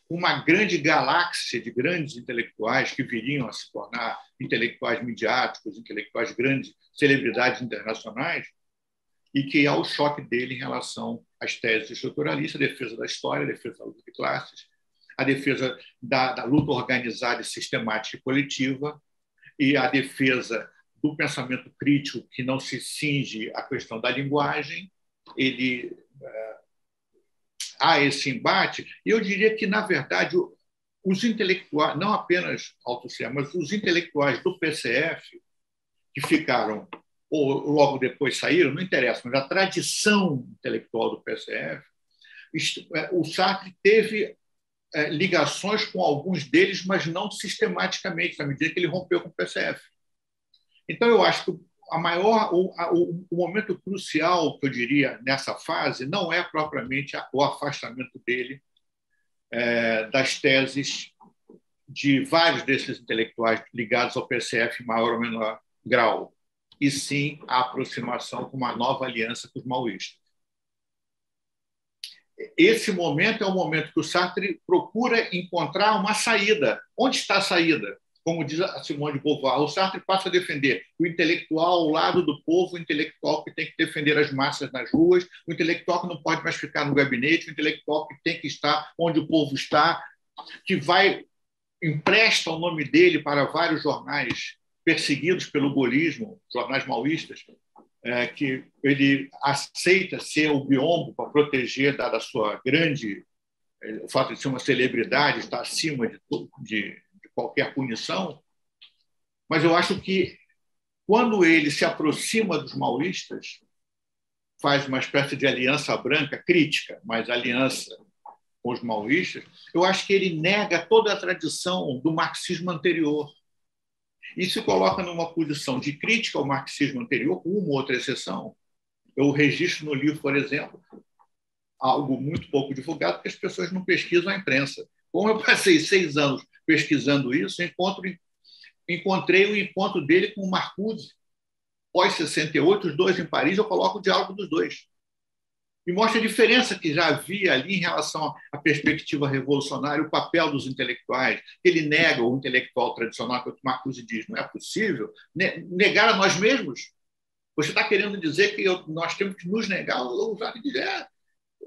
B: uma grande galáxia de grandes intelectuais que viriam a se tornar intelectuais midiáticos, intelectuais grandes, celebridades internacionais, e que há o choque dele em relação às teses estruturalistas, a defesa da história, a defesa da luta de classes, a defesa da luta organizada e sistemática e coletiva, e a defesa do pensamento crítico que não se cinge à questão da linguagem. Há esse embate, e eu diria que, na verdade, os intelectuais, não apenas Althusser, mas os intelectuais do PCF, que ficaram, ou logo depois saíram, não interessa, mas a tradição intelectual do PCF, o Sartre teve ligações com alguns deles, mas não sistematicamente, na medida que ele rompeu com o PCF. Então, eu acho que o momento crucial, que eu diria, nessa fase, não é propriamente o afastamento dele das teses de vários desses intelectuais ligados ao PCF em maior ou menor grau, e sim a aproximação com uma nova aliança com os maoístas. Esse momento é o momento que o Sartre procura encontrar uma saída. Onde está a saída? como diz a Simone de Beauvoir, o Sartre passa a defender o intelectual ao lado do povo, o intelectual que tem que defender as massas nas ruas, o intelectual que não pode mais ficar no gabinete, o intelectual que tem que estar onde o povo está, que empresta o nome dele para vários jornais perseguidos pelo gaullismo, jornais maoístas, que ele aceita ser o biombo para proteger da sua grande... o fato de ser uma celebridade, estar acima de qualquer punição. Mas eu acho que, quando ele se aproxima dos maoístas, faz uma espécie de aliança branca, crítica, mas aliança com os maoístas, eu acho que ele nega toda a tradição do marxismo anterior e se coloca numa posição de crítica ao marxismo anterior, com uma outra exceção. Eu registro no livro, por exemplo, algo muito pouco divulgado, porque as pessoas não pesquisam a imprensa. Como eu passei 6 anos pesquisando isso, encontrei o encontro dele com o Marcuse, pós-68, os dois em Paris, eu coloco o diálogo dos dois. E mostra a diferença que já havia ali em relação à perspectiva revolucionária, o papel dos intelectuais. Ele nega o intelectual tradicional, que o Marcuse diz, não é possível negar a nós mesmos. Você está querendo dizer que nós temos que nos negar? O Sartre diz,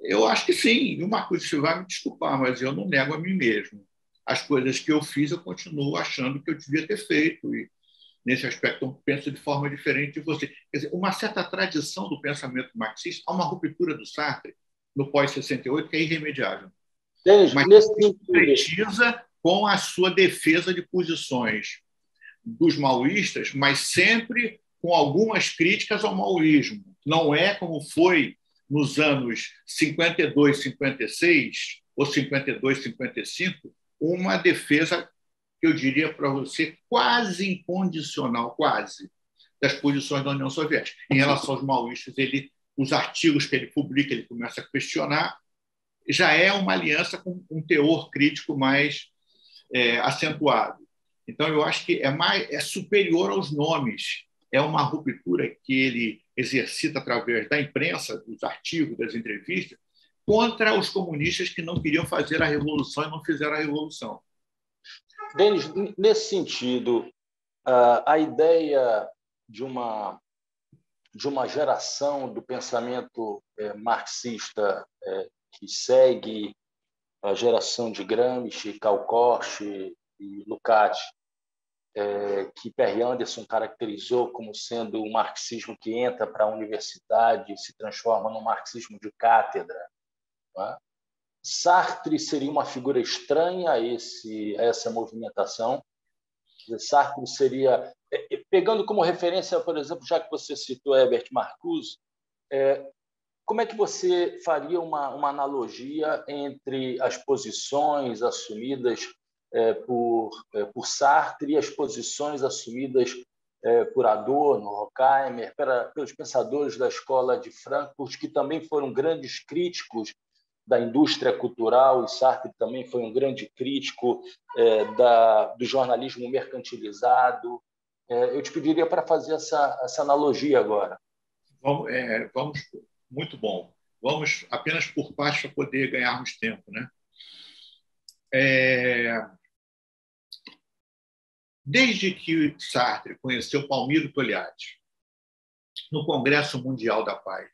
B: eu acho que sim. E o Marcuse vai me desculpar, mas eu não nego a mim mesmo. As coisas que eu fiz, eu continuo achando que eu devia ter feito. E, nesse aspecto, eu penso de forma diferente de você. Quer dizer, uma certa tradição do pensamento marxista, há uma ruptura do Sartre no pós-68 que é irremediável. Mas concretiza com a sua defesa de posições dos maoístas, mas sempre com algumas críticas ao maoísmo. Não é como foi nos anos 52, 56 ou 52, 55, uma defesa, eu diria para você, quase incondicional, quase, das posições da União Soviética. Em relação aos maoístas, os artigos que ele publica, ele começa a questionar, já é uma aliança com um teor crítico mais acentuado. Então, eu acho que é superior aos nomes. É uma ruptura que ele exercita através da imprensa, dos artigos, das entrevistas, contra os comunistas que não queriam fazer a revolução e não fizeram a revolução.
A: Denis, nesse sentido, a ideia de uma geração do pensamento marxista que segue a geração de Gramsci, Karl Korsch e Lukács, que Perry Anderson caracterizou como sendo um marxismo que entra para a universidade e se transforma num marxismo de cátedra, não é? Sartre seria uma figura estranha a essa movimentação. Sartre seria, pegando como referência, por exemplo, já que você citou Herbert Marcuse, como é que você faria uma analogia entre as posições assumidas por Sartre e as posições assumidas por Adorno, Horkheimer, pelos pensadores da escola de Frankfurt, que também foram grandes críticos da indústria cultural, e Sartre também foi um grande crítico do jornalismo mercantilizado. Eu te pediria para fazer essa analogia agora.
B: Vamos, muito bom. Vamos apenas por partes para poder ganharmos tempo, né? Desde que Sartre conheceu Palmiro Togliatti no Congresso Mundial da Paz,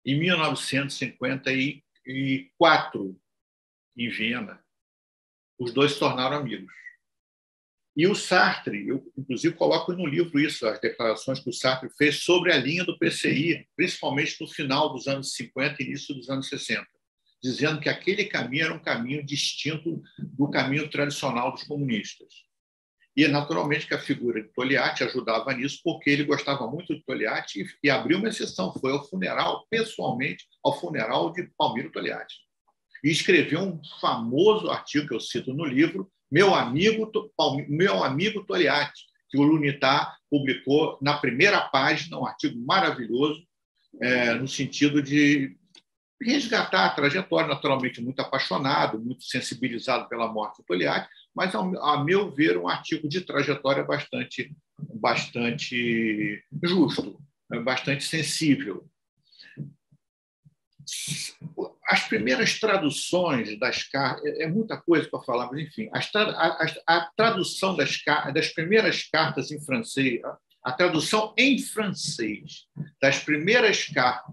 B: em 1954, em Viena, os dois se tornaram amigos. E o Sartre, eu inclusive coloco no livro isso, as declarações que o Sartre fez sobre a linha do PCI, principalmente no final dos anos 50 e início dos anos 60, dizendo que aquele caminho era um caminho distinto do caminho tradicional dos comunistas. E, naturalmente, que a figura de Togliatti ajudava nisso, porque ele gostava muito de Togliatti e abriu uma exceção. Foi ao funeral, pessoalmente, ao funeral de Palmiro Togliatti. E escreveu um famoso artigo que eu cito no livro, Meu Amigo Togliatti, que o L'Unità publicou na primeira página, um artigo maravilhoso, no sentido de resgatar a trajetória, naturalmente muito apaixonado, muito sensibilizado pela morte de Togliatti, mas, a meu ver, um artigo de trajetória bastante justo, bastante sensível. as primeiras traduções das cartas, é muita coisa para falar, mas, enfim, a tradução das primeiras cartas em francês, a tradução em francês das primeiras cartas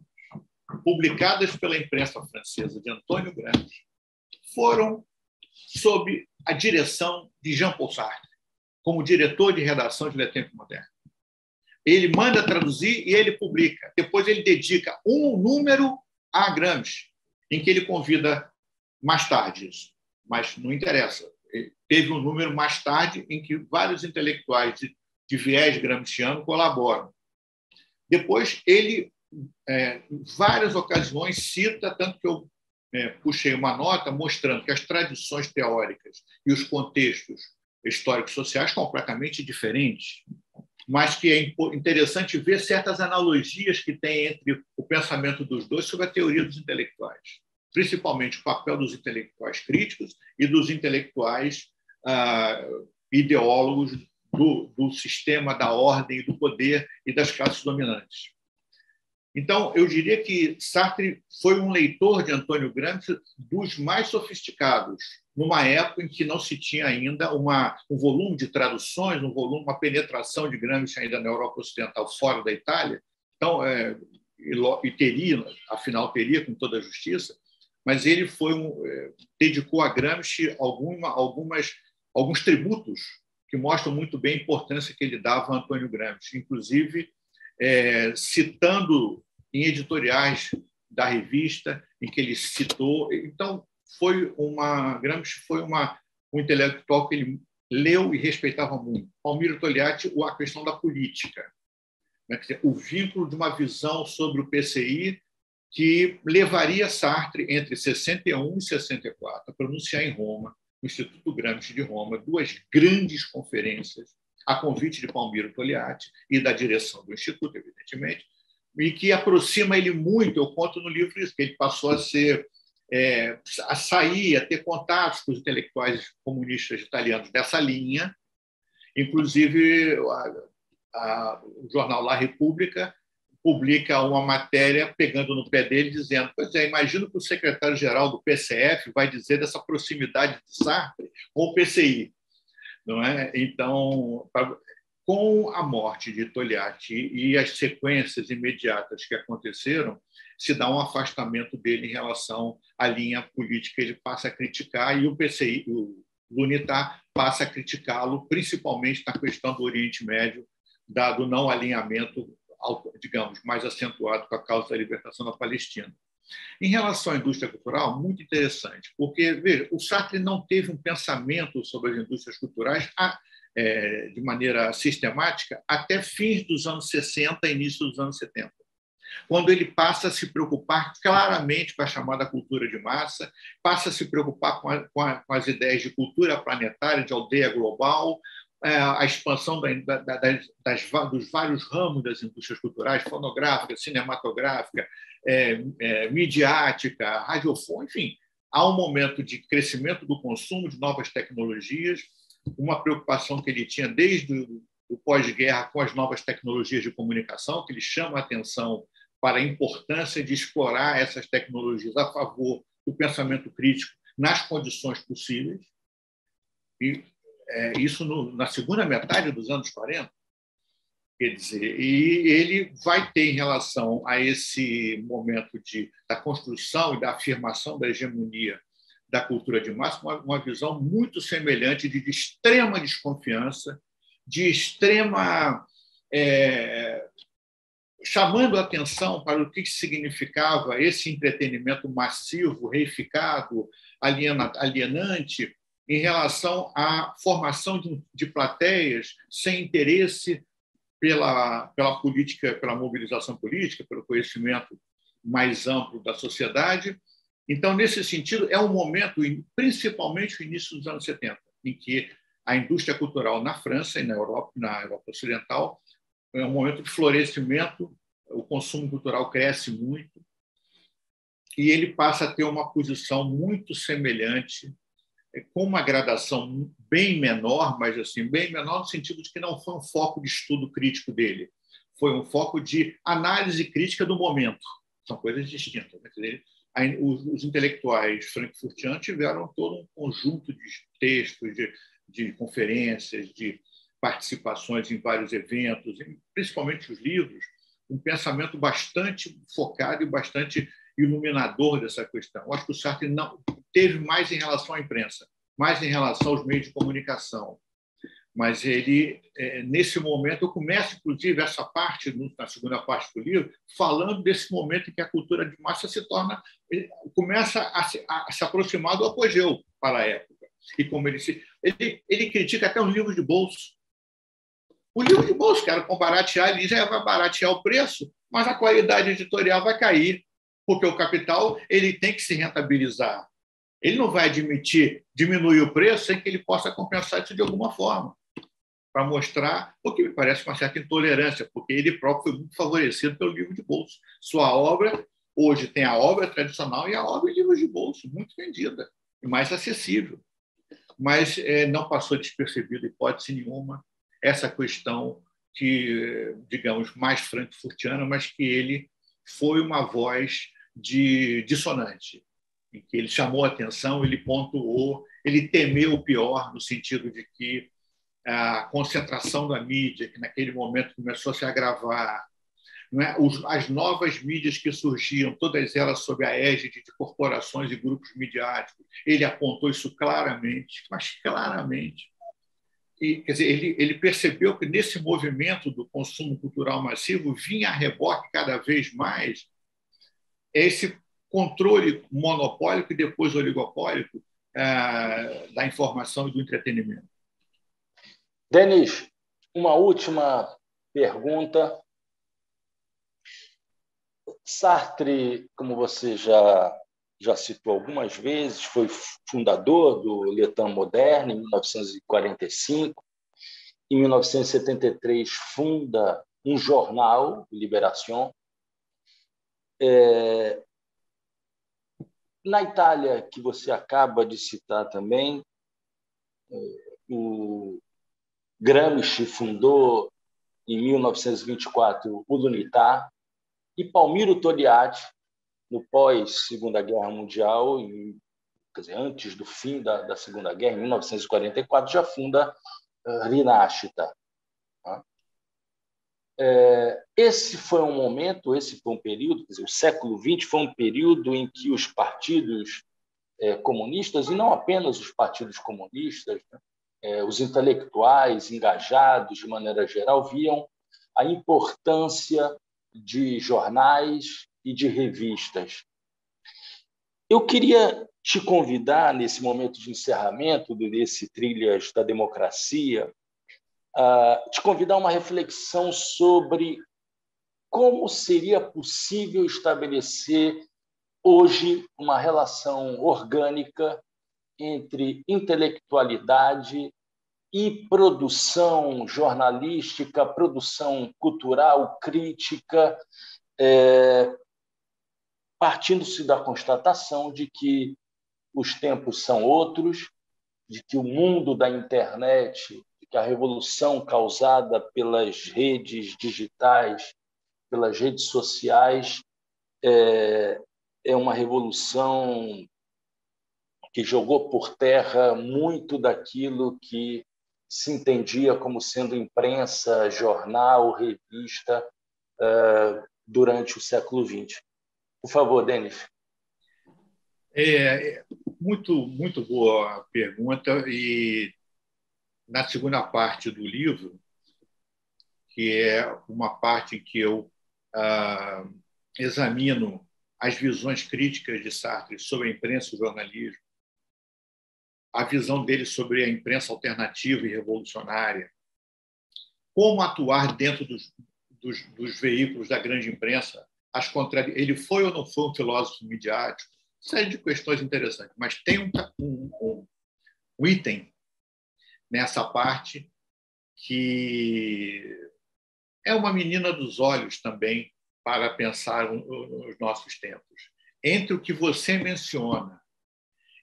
B: publicadas pela imprensa francesa de Antônio Gramsci foram sob a direção de Jean-Paul Sartre, como diretor de redação de Le Temps Moderne. Ele manda traduzir e ele publica. Depois ele dedica um número a Gramsci, em que ele convida mais tarde isso, mas não interessa. Teve um número mais tarde em que vários intelectuais de viés gramsciano colaboram. Depois ele, em várias ocasiões, cita, tanto que eu puxei uma nota mostrando que as tradições teóricas e os contextos históricos sociais são completamente diferentes, mas que é interessante ver certas analogias que tem entre o pensamento dos dois sobre a teoria dos intelectuais, principalmente o papel dos intelectuais críticos e dos intelectuais ideólogos do sistema, da ordem, do poder e das classes dominantes. Então, eu diria que Sartre foi um leitor de Antônio Gramsci dos mais sofisticados, numa época em que não se tinha ainda um volume de traduções, uma penetração de Gramsci ainda na Europa Ocidental, fora da Itália. Então, afinal teria, com toda a justiça, mas ele dedicou a Gramsci alguns tributos que mostram muito bem a importância que ele dava a Antônio Gramsci, inclusive citando em editoriais da revista, em que ele citou. Então, Gramsci foi um intelectual que ele leu e respeitava muito. Palmiro Togliatti, a questão da política, né? O vínculo de uma visão sobre o PCI que levaria Sartre, entre 61 e 64, a pronunciar em Roma, no Instituto Gramsci de Roma, duas grandes conferências, a convite de Palmiro Togliatti e da direção do Instituto, evidentemente, e que aproxima ele muito. Eu conto no livro isso, que ele passou a sair, a ter contatos com os intelectuais comunistas italianos dessa linha. Inclusive, o jornal La Repubblica publica uma matéria pegando no pé dele, dizendo: pois é, imagino que o secretário-geral do PCF vai dizer dessa proximidade de Sartre com o PCI. Não é? Então, com a morte de Togliatti e as sequências imediatas que aconteceram, se dá um afastamento dele em relação à linha política que ele passa a criticar, e o PCI, o UNITA, passa a criticá-lo, principalmente na questão do Oriente Médio, dado o não alinhamento, digamos, mais acentuado com a causa da libertação da Palestina. Em relação à indústria cultural, muito interessante, porque, veja, o Sartre não teve um pensamento sobre as indústrias culturais de maneira sistemática até fins dos anos 60 e início dos anos 70, quando ele passa a se preocupar claramente com a chamada cultura de massa, passa a se preocupar com as ideias de cultura planetária, de aldeia global, a expansão dos vários ramos das indústrias culturais, fonográfica, cinematográfica, midiática, radiofônica, enfim. Há um momento de crescimento do consumo de novas tecnologias, uma preocupação que ele tinha desde o pós-guerra com as novas tecnologias de comunicação, que ele chama a atenção para a importância de explorar essas tecnologias a favor do pensamento crítico nas condições possíveis. E isso na segunda metade dos anos 40. Quer dizer, e ele vai ter, em relação a esse momento da construção e da afirmação da hegemonia da cultura de massa, uma visão muito semelhante de extrema desconfiança, de extrema... chamando a atenção para o que significava esse entretenimento massivo, reificado, alienante, em relação à formação de plateias sem interesse pela política, pela mobilização política, pelo conhecimento mais amplo da sociedade. Então, nesse sentido, é um momento, principalmente o início dos anos 70, em que a indústria cultural na França e na Europa Ocidental é um momento de florescimento, o consumo cultural cresce muito, e ele passa a ter uma posição muito semelhante, com uma gradação bem menor, mas assim, bem menor no sentido de que não foi um foco de estudo crítico dele, foi um foco de análise crítica do momento. São coisas distintas. os intelectuais frankfurtianos tiveram todo um conjunto de textos, de conferências, de participações em vários eventos, principalmente os livros, um pensamento bastante focado e bastante iluminador dessa questão. Eu acho que o Sartre não teve mais em relação à imprensa, mais em relação aos meios de comunicação. Mas ele, nesse momento, eu começo, inclusive, essa parte, na segunda parte do livro, falando desse momento em que a cultura de massa começa a se aproximar do apogeu para a época. E como ele critica até os livros de bolso. O livro de bolso, quero baratear, ele já vai baratear o preço, mas a qualidade editorial vai cair, porque o capital ele tem que se rentabilizar. Ele não vai admitir diminuir o preço sem que ele possa compensar isso de alguma forma, para mostrar o que me parece uma certa intolerância, porque ele próprio foi muito favorecido pelo livro de bolso. Sua obra, hoje tem a obra tradicional e a obra em livros de bolso, muito vendida e mais acessível. Mas não passou despercebido, hipótese nenhuma, essa questão que, digamos, mais frankfurtiana, mas que ele foi uma voz dissonante, em que ele chamou a atenção, ele pontuou, ele temeu o pior, no sentido de que a concentração da mídia, que naquele momento começou a se agravar, não é? As novas mídias que surgiam, todas elas sob a égide de corporações e grupos midiáticos, ele apontou isso claramente, mas claramente. E, quer dizer, ele percebeu que nesse movimento do consumo cultural massivo vinha a reboque cada vez mais esse controle monopólico e depois oligopólico da informação e do entretenimento.
A: Denis, uma última pergunta. Sartre, como você já citou algumas vezes, foi fundador do L'État Moderne em 1945. Em 1973, funda um jornal, Libération. Na Itália, que você acaba de citar também, o Gramsci fundou, em 1924, o l'Unità, e Palmiro Togliatti, no pós-Segunda Guerra Mundial, quer dizer, antes do fim da Segunda Guerra, em 1944, já funda Rinascita. Esse foi um momento, esse foi um período, quer dizer, o século XX foi um período em que os partidos comunistas, e não apenas os partidos comunistas, os intelectuais engajados, de maneira geral, viam a importância de jornais e de revistas. Eu queria te convidar, nesse momento de encerramento desse Trilhas da Democracia, te convidar a uma reflexão sobre como seria possível estabelecer hoje uma relação orgânica entre intelectualidade e produção jornalística, produção cultural, crítica, partindo-se da constatação de que os tempos são outros, de que o mundo da internet, de que a revolução causada pelas redes digitais, pelas redes sociais, é uma revolução que jogou por terra muito daquilo que se entendia como sendo imprensa, jornal, revista, durante o século XX. Por favor, Denis.
B: Muito boa pergunta. E na segunda parte do livro, que é uma parte em que eu examino as visões críticas de Sartre sobre a imprensa e o jornalismo, a visão dele sobre a imprensa alternativa e revolucionária, como atuar dentro dos veículos da grande imprensa, ele foi ou não foi um filósofo midiático, série de questões interessantes, mas tem um item nessa parte que é uma menina dos olhos também para pensar nos nossos tempos. Entre o que você menciona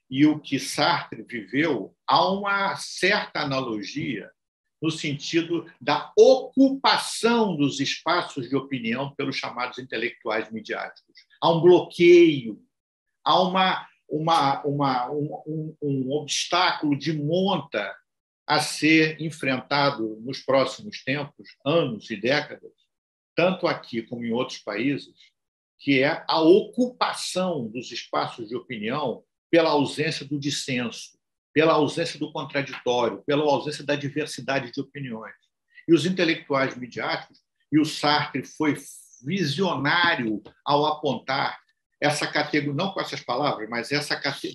B: e o que Sartre viveu, há uma certa analogia no sentido da ocupação dos espaços de opinião pelos chamados intelectuais midiáticos. Há um bloqueio há um obstáculo de monta a ser enfrentado nos próximos tempos, anos e décadas, tanto aqui como em outros países, que é a ocupação dos espaços de opinião pela ausência do dissenso, pela ausência do contraditório, pela ausência da diversidade de opiniões. E os intelectuais midiáticos, e o Sartre foi visionário ao apontar essa categoria, não com essas palavras, mas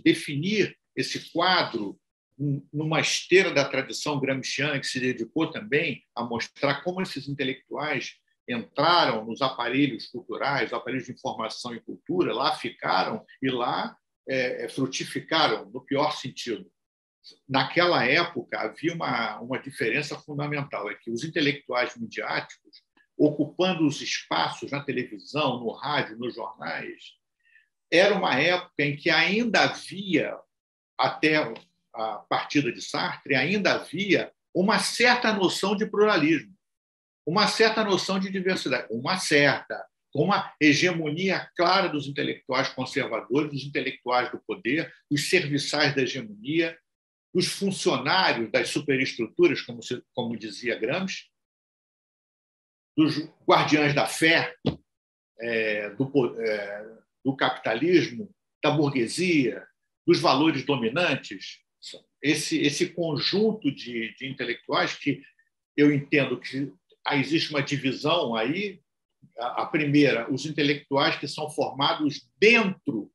B: definir esse quadro numa esteira da tradição gramsciana, que se dedicou também a mostrar como esses intelectuais entraram nos aparelhos culturais, aparelhos de informação e cultura, lá ficaram e lá frutificaram, no pior sentido. Naquela época, havia uma diferença fundamental, é que os intelectuais midiáticos, ocupando os espaços na televisão, no rádio, nos jornais, era uma época em que ainda havia, até a partida de Sartre, ainda havia uma certa noção de pluralismo, uma certa noção de diversidade, uma hegemonia clara dos intelectuais conservadores, dos intelectuais do poder, dos serviçais da hegemonia, dos funcionários das superestruturas, como dizia Gramsci, dos guardiães da fé, do capitalismo, da burguesia, dos valores dominantes. Esse conjunto de intelectuais que eu entendo que existe uma divisão aí. A primeira, os intelectuais que são formados dentro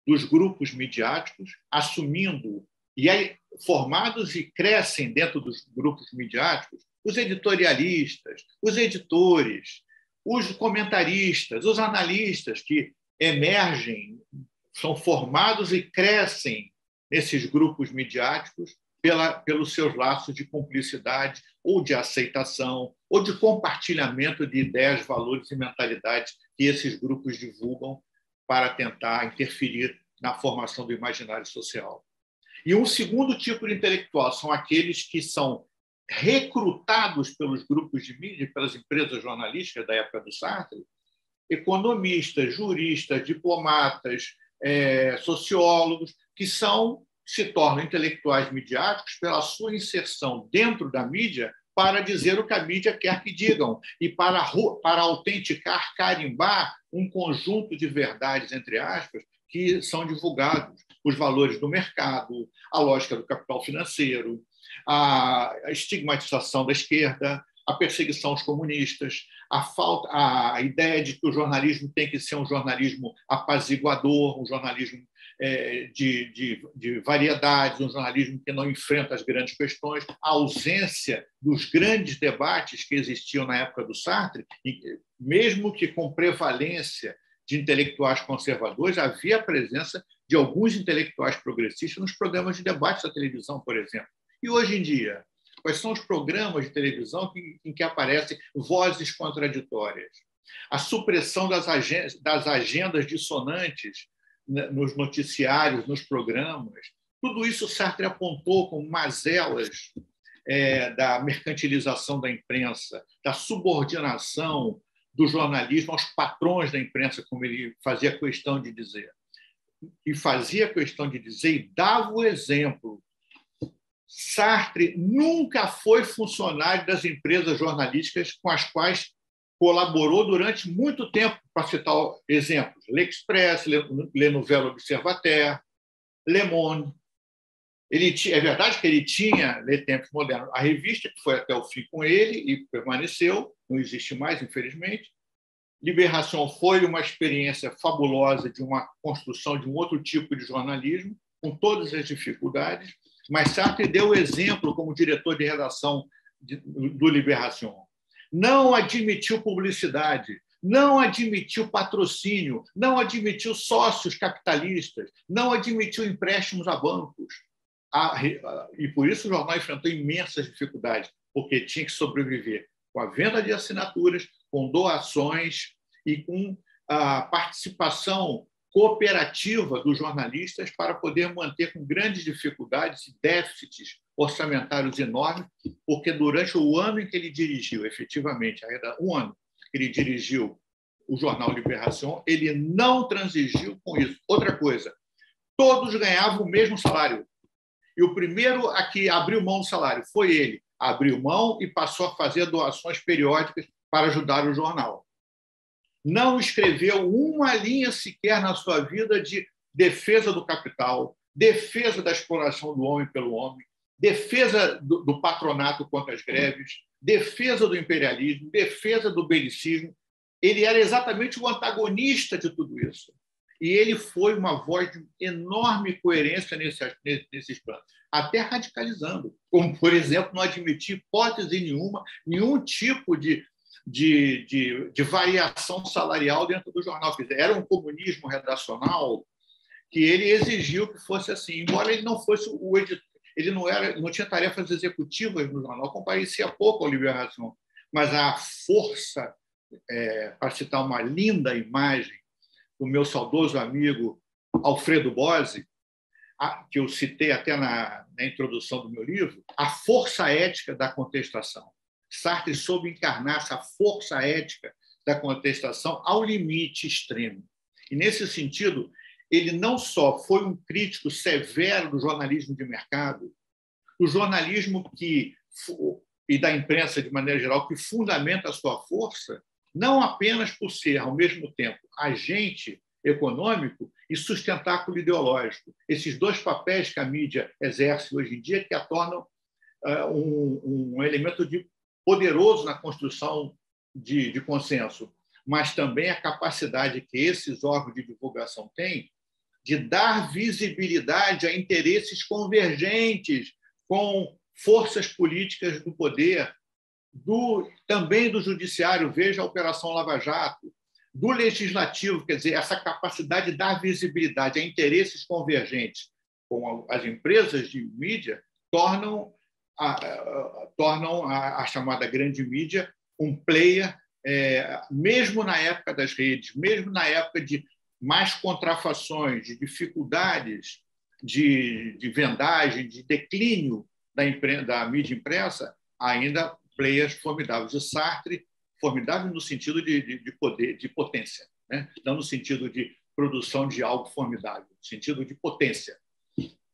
B: dos grupos midiáticos, assumindo, e aí, formados e crescem dentro dos grupos midiáticos, os editorialistas, os editores, os comentaristas, os analistas que emergem, são formados e crescem nesses grupos midiáticos pelos seus laços de cumplicidade ou de aceitação ou de compartilhamento de ideias, valores e mentalidades que esses grupos divulgam para tentar interferir na formação do imaginário social. E um segundo tipo de intelectual são aqueles que são recrutados pelos grupos de mídia, pelas empresas jornalísticas da época do Sartre, economistas, juristas, diplomatas, sociólogos, que se tornam intelectuais midiáticos pela sua inserção dentro da mídia para dizer o que a mídia quer que digam e para autenticar, carimbar um conjunto de verdades, entre aspas, que são divulgados, os valores do mercado, a lógica do capital financeiro, a estigmatização da esquerda, a perseguição aos comunistas, a ideia de que o jornalismo tem que ser um jornalismo apaziguador, um jornalismo de variedades, um jornalismo que não enfrenta as grandes questões, a ausência dos grandes debates que existiam na época do Sartre, mesmo que com prevalência de intelectuais conservadores, havia a presença de alguns intelectuais progressistas nos programas de debate da televisão, por exemplo. E hoje em dia, quais são os programas de televisão em que aparecem vozes contraditórias? A supressão das agendas dissonantes nos noticiários, nos programas. Tudo isso Sartre apontou como mazelas da mercantilização da imprensa, da subordinação do jornalismo aos patrões da imprensa, como ele fazia questão de dizer. E fazia questão de dizer e dava o exemplo. Sartre nunca foi funcionário das empresas jornalísticas com as quais colaborou durante muito tempo, para citar exemplos: L'Express, Le Nouvel Observateur, Le Monde. É verdade que ele tinha Le Temps Moderne, a revista, que foi até o fim com ele e permaneceu, não existe mais, infelizmente. Libération foi uma experiência fabulosa de uma construção de um outro tipo de jornalismo, com todas as dificuldades, mas Sartre deu o exemplo como diretor de redação do Libération. Não admitiu publicidade, não admitiu patrocínio, não admitiu sócios capitalistas, não admitiu empréstimos a bancos. E por isso o jornal enfrentou imensas dificuldades, porque tinha que sobreviver com a venda de assinaturas, com doações e com a participação cooperativa dos jornalistas para poder manter com grandes dificuldades e déficits orçamentários enormes, porque durante o ano em que ele dirigiu, efetivamente, um ano que ele dirigiu o jornal Libération, ele não transigiu com isso. Outra coisa, todos ganhavam o mesmo salário. E o primeiro a que abriu mão do salário foi ele. Abriu mão e passou a fazer doações periódicas para ajudar o jornal. Não escreveu uma linha sequer na sua vida de defesa do capital, defesa da exploração do homem pelo homem, defesa do patronato contra as greves, defesa do imperialismo, defesa do belicismo. Ele era exatamente o antagonista de tudo isso. E ele foi uma voz de enorme coerência nesses planos, até radicalizando, como, por exemplo, não admitir hipótese nenhuma, nenhum tipo de variação salarial dentro do jornal. Era um comunismo redacional que ele exigiu que fosse assim, embora ele não fosse o editor, ele não tinha tarefas executivas no jornal, comparecia pouco ao Libération, mas a força, para citar uma linda imagem do meu saudoso amigo Alfredo Bose, que eu citei até na introdução do meu livro, a força ética da contestação. Sartre soube encarnar essa força ética da contestação ao limite extremo. E, nesse sentido, ele não só foi um crítico severo do jornalismo de mercado, do jornalismo e da imprensa, de maneira geral, que fundamenta a sua força, não apenas por ser, ao mesmo tempo, agente econômico e sustentáculo ideológico. Esses dois papéis que a mídia exerce hoje em dia que a tornam um elemento poderoso na construção de consenso, mas também a capacidade que esses órgãos de divulgação têm de dar visibilidade a interesses convergentes com forças políticas do poder, também do judiciário, veja a Operação Lava Jato, do legislativo, quer dizer, essa capacidade de dar visibilidade a interesses convergentes com as empresas de mídia tornam a chamada grande mídia um player, mesmo na época das redes, mesmo na época de mais contrafações, de dificuldades de vendagem, de declínio da mídia impressa, ainda players formidáveis. O Sartre, formidável no sentido de poder, de potência, né? Não no sentido de produção de algo formidável, no sentido de potência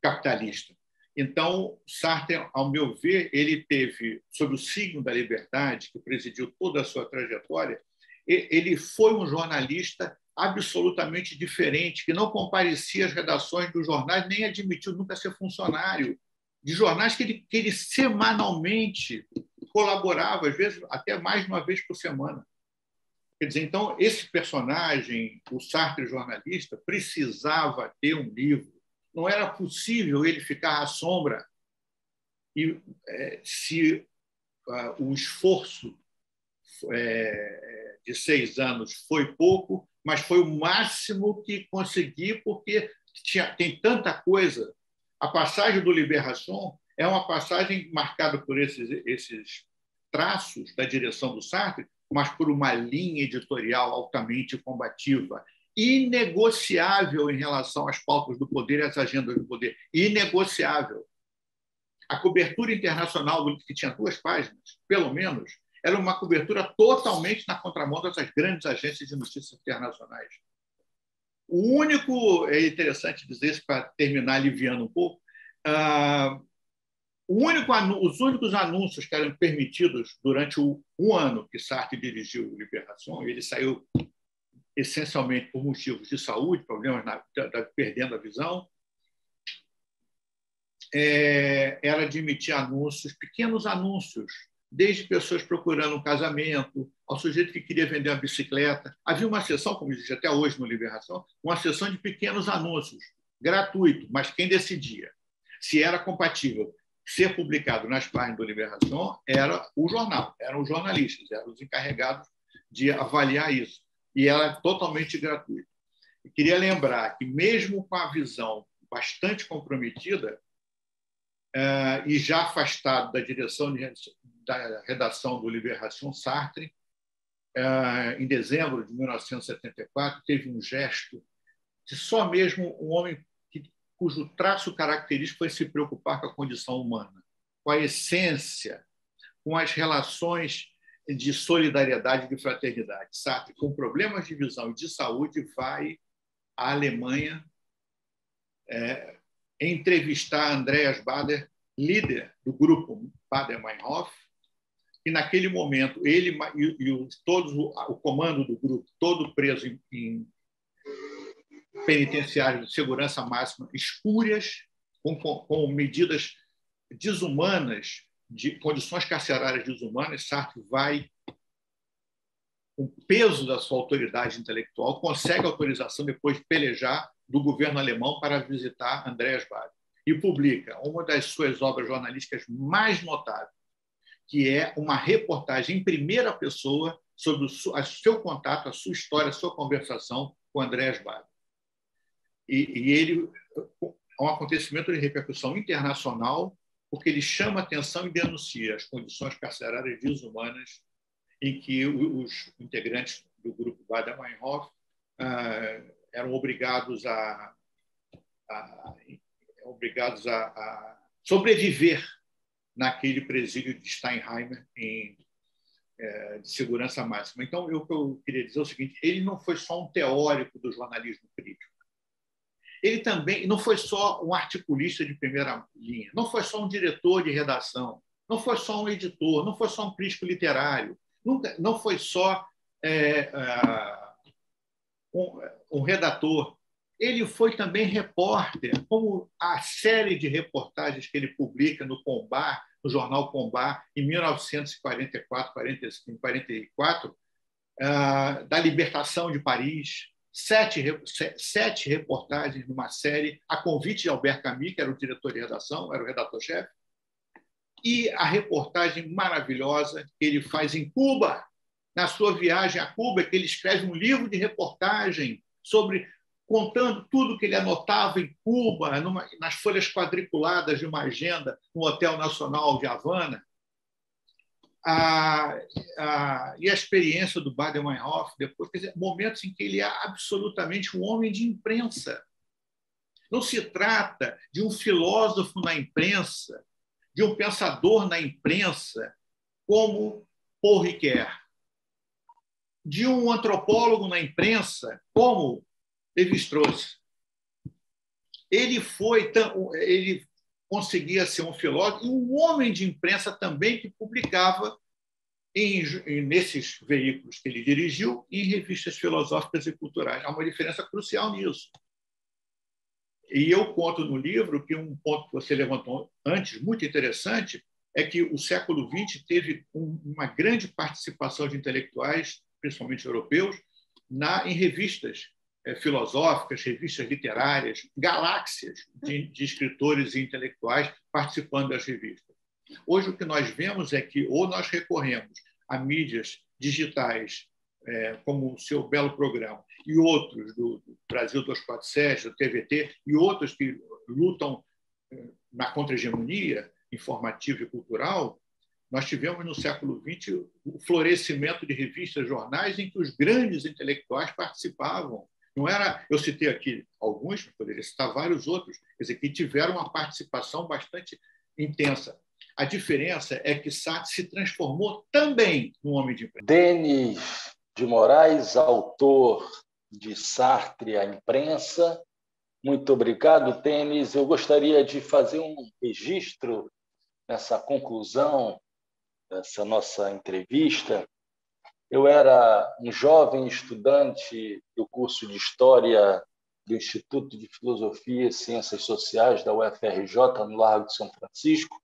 B: capitalista. Então, Sartre, ao meu ver, ele teve, sob o signo da liberdade, que presidiu toda a sua trajetória, ele foi um jornalista absolutamente diferente, que não comparecia às redações dos jornais, nem admitiu nunca ser funcionário de jornais que ele semanalmente colaborava, às vezes até mais de uma vez por semana. Quer dizer, então, esse personagem, o Sartre jornalista, precisava ter um livro. Não era possível ele ficar à sombra e se o esforço de 6 anos foi pouco, mas foi o máximo que consegui, porque tem tanta coisa. A passagem do Libération é uma passagem marcada por esses traços da direção do Sartre, mas por uma linha editorial altamente combativa, inegociável em relação às pautas do poder e às agendas do poder. Inegociável. A cobertura internacional, que tinha 2 páginas, pelo menos, era uma cobertura totalmente na contramão dessas grandes agências de notícias internacionais. É interessante dizer isso para terminar aliviando um pouco, os únicos anúncios que eram permitidos durante um ano que Sartre dirigiu o Libération, ele saiu essencialmente por motivos de saúde, problemas perdendo a visão, era admitir anúncios, pequenos anúncios, desde pessoas procurando um casamento, ao sujeito que queria vender uma bicicleta. Havia uma seção, como existe até hoje no Libération, uma seção de pequenos anúncios, gratuito, mas quem decidia se era compatível ser publicado nas páginas do Libération era o jornal, eram os jornalistas, eram os encarregados de avaliar isso. E era totalmente gratuito. Eu queria lembrar que, mesmo com a visão bastante comprometida e já afastado da direção da redação do Libération, Sartre, em dezembro de 1974, teve um gesto de só mesmo um homem cujo traço característico foi se preocupar com a condição humana, com a essência, com as relações de solidariedade e de fraternidade. Sartre, com problemas de visão e de saúde, vai à Alemanha entrevistar Andreas Baader, líder do grupo Baader-Meinhof, e naquele momento ele e todos o comando do grupo, todo preso em penitenciários de segurança máxima espúrias, com medidas desumanas, de condições carcerárias desumanas. Sartre vai, com o peso da sua autoridade intelectual, consegue autorização, depois de pelejar, do governo alemão para visitar Andreas Baader. E publica uma das suas obras jornalísticas mais notáveis, que é uma reportagem em primeira pessoa sobre o seu contato, a sua história, a sua conversação com Andreas Baader. E ele é um acontecimento de repercussão internacional, porque ele chama atenção e denuncia as condições carcerárias desumanas em que os integrantes do grupo Baader-Meinhof eram obrigados a sobreviver naquele presídio de Steinheimer de segurança máxima. Então, o que eu queria dizer é o seguinte: ele não foi só um teórico do jornalismo crítico. Ele também não foi só um articulista de primeira linha, não foi só um diretor de redação, não foi só um editor, não foi só um crítico literário, não foi só um redator. Ele foi também repórter, como a série de reportagens que ele publica no Combat, no jornal Combat, em 1944, 44, da libertação de Paris. 7 reportagens numa série, a convite de Albert Camus, que era o diretor de redação, era o redator-chefe, e a reportagem maravilhosa que ele faz em Cuba, na sua viagem a Cuba, que ele escreve um livro de reportagem contando tudo que ele anotava em Cuba, nas folhas quadriculadas de uma agenda no Hotel Nacional de Havana. E a experiência do Baader-Meinhof depois, quer dizer, momentos em que ele é absolutamente um homem de imprensa. Não se trata de um filósofo na imprensa, de um pensador na imprensa, como Paul Ricoeur, de um antropólogo na imprensa, como Lévi-Strauss. Ele conseguia ser um filósofo e um homem de imprensa também, que publicava nesses veículos que ele dirigiu, em revistas filosóficas e culturais. Há uma diferença crucial nisso. E eu conto no livro que um ponto que você levantou antes, muito interessante, é que o século XX teve uma grande participação de intelectuais, principalmente europeus, em revistas filosóficas, revistas literárias, galáxias de escritores e intelectuais participando das revistas. Hoje, o que nós vemos é que ou nós recorremos a mídias digitais, como o seu belo programa, e outros do Brasil 247, do TVT, e outros que lutam na contra-hegemonia informativa e cultural. Nós tivemos, no século XX, o florescimento de revistas, jornais, em que os grandes intelectuais participavam. Não era, eu citei aqui alguns, poderia citar vários outros, quer dizer, que tiveram uma participação bastante intensa. A diferença é que Sartre se transformou também num homem de imprensa.
A: Denis de Moraes, autor de Sartre, a imprensa. Muito obrigado, Denis. Eu gostaria de fazer um registro nessa conclusão dessa nossa entrevista. Eu era um jovem estudante do curso de História do Instituto de Filosofia e Ciências Sociais da UFRJ, no Largo de São Francisco,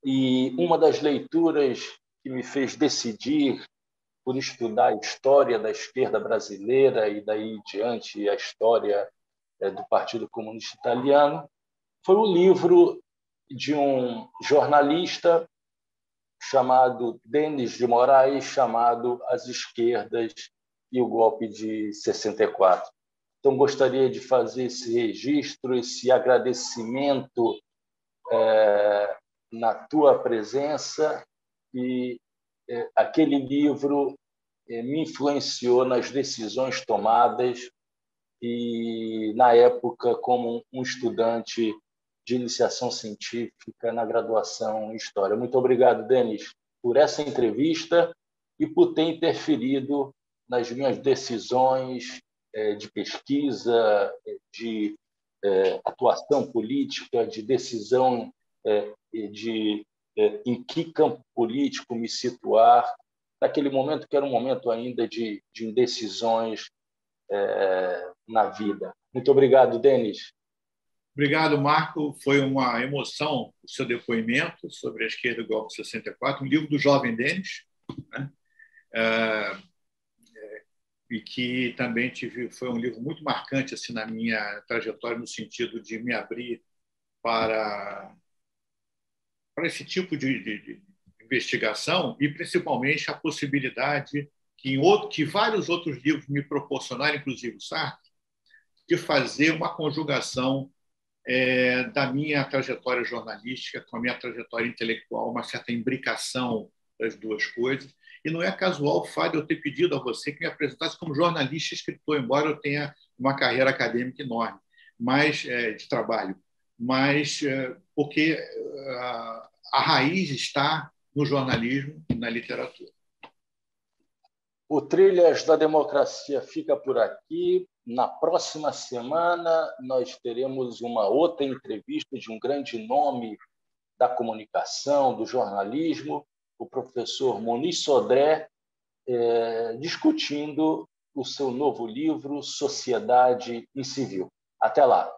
A: e uma das leituras que me fez decidir por estudar a história da esquerda brasileira e daí em diante a história do Partido Comunista Italiano foi o livro de um jornalista chamado Denis de Moraes, chamado As Esquerdas e o Golpe de 64. Então, gostaria de fazer esse registro, esse agradecimento na tua presença, e aquele livro me influenciou nas decisões tomadas e, na época, como um estudante de iniciação científica na graduação em História. Muito obrigado, Denis, por essa entrevista e por ter interferido nas minhas decisões de pesquisa, de atuação política, de decisão de em que campo político me situar, naquele momento que era um momento ainda de indecisões na vida. Muito obrigado, Denis.
B: Obrigado, Marco. Foi uma emoção o seu depoimento sobre a esquerda do golpe de 64, um livro do jovem Denis, né? E que também foi um livro muito marcante assim, na minha trajetória, no sentido de me abrir para esse tipo de investigação e, principalmente, a possibilidade que vários outros livros me proporcionaram, inclusive o Sartre, de fazer uma conjugação da minha trajetória jornalística com a minha trajetória intelectual, uma certa imbricação das duas coisas. E não é casual o fato de eu ter pedido a você que me apresentasse como jornalista e escritor, embora eu tenha uma carreira acadêmica enorme, mas de trabalho, mas porque a raiz está no jornalismo e na literatura.
A: O Trilhas da Democracia fica por aqui. Na próxima semana, nós teremos uma outra entrevista de um grande nome da comunicação, do jornalismo, o professor Muniz Sodré, discutindo o seu novo livro, Sociedade Incivil. Até lá!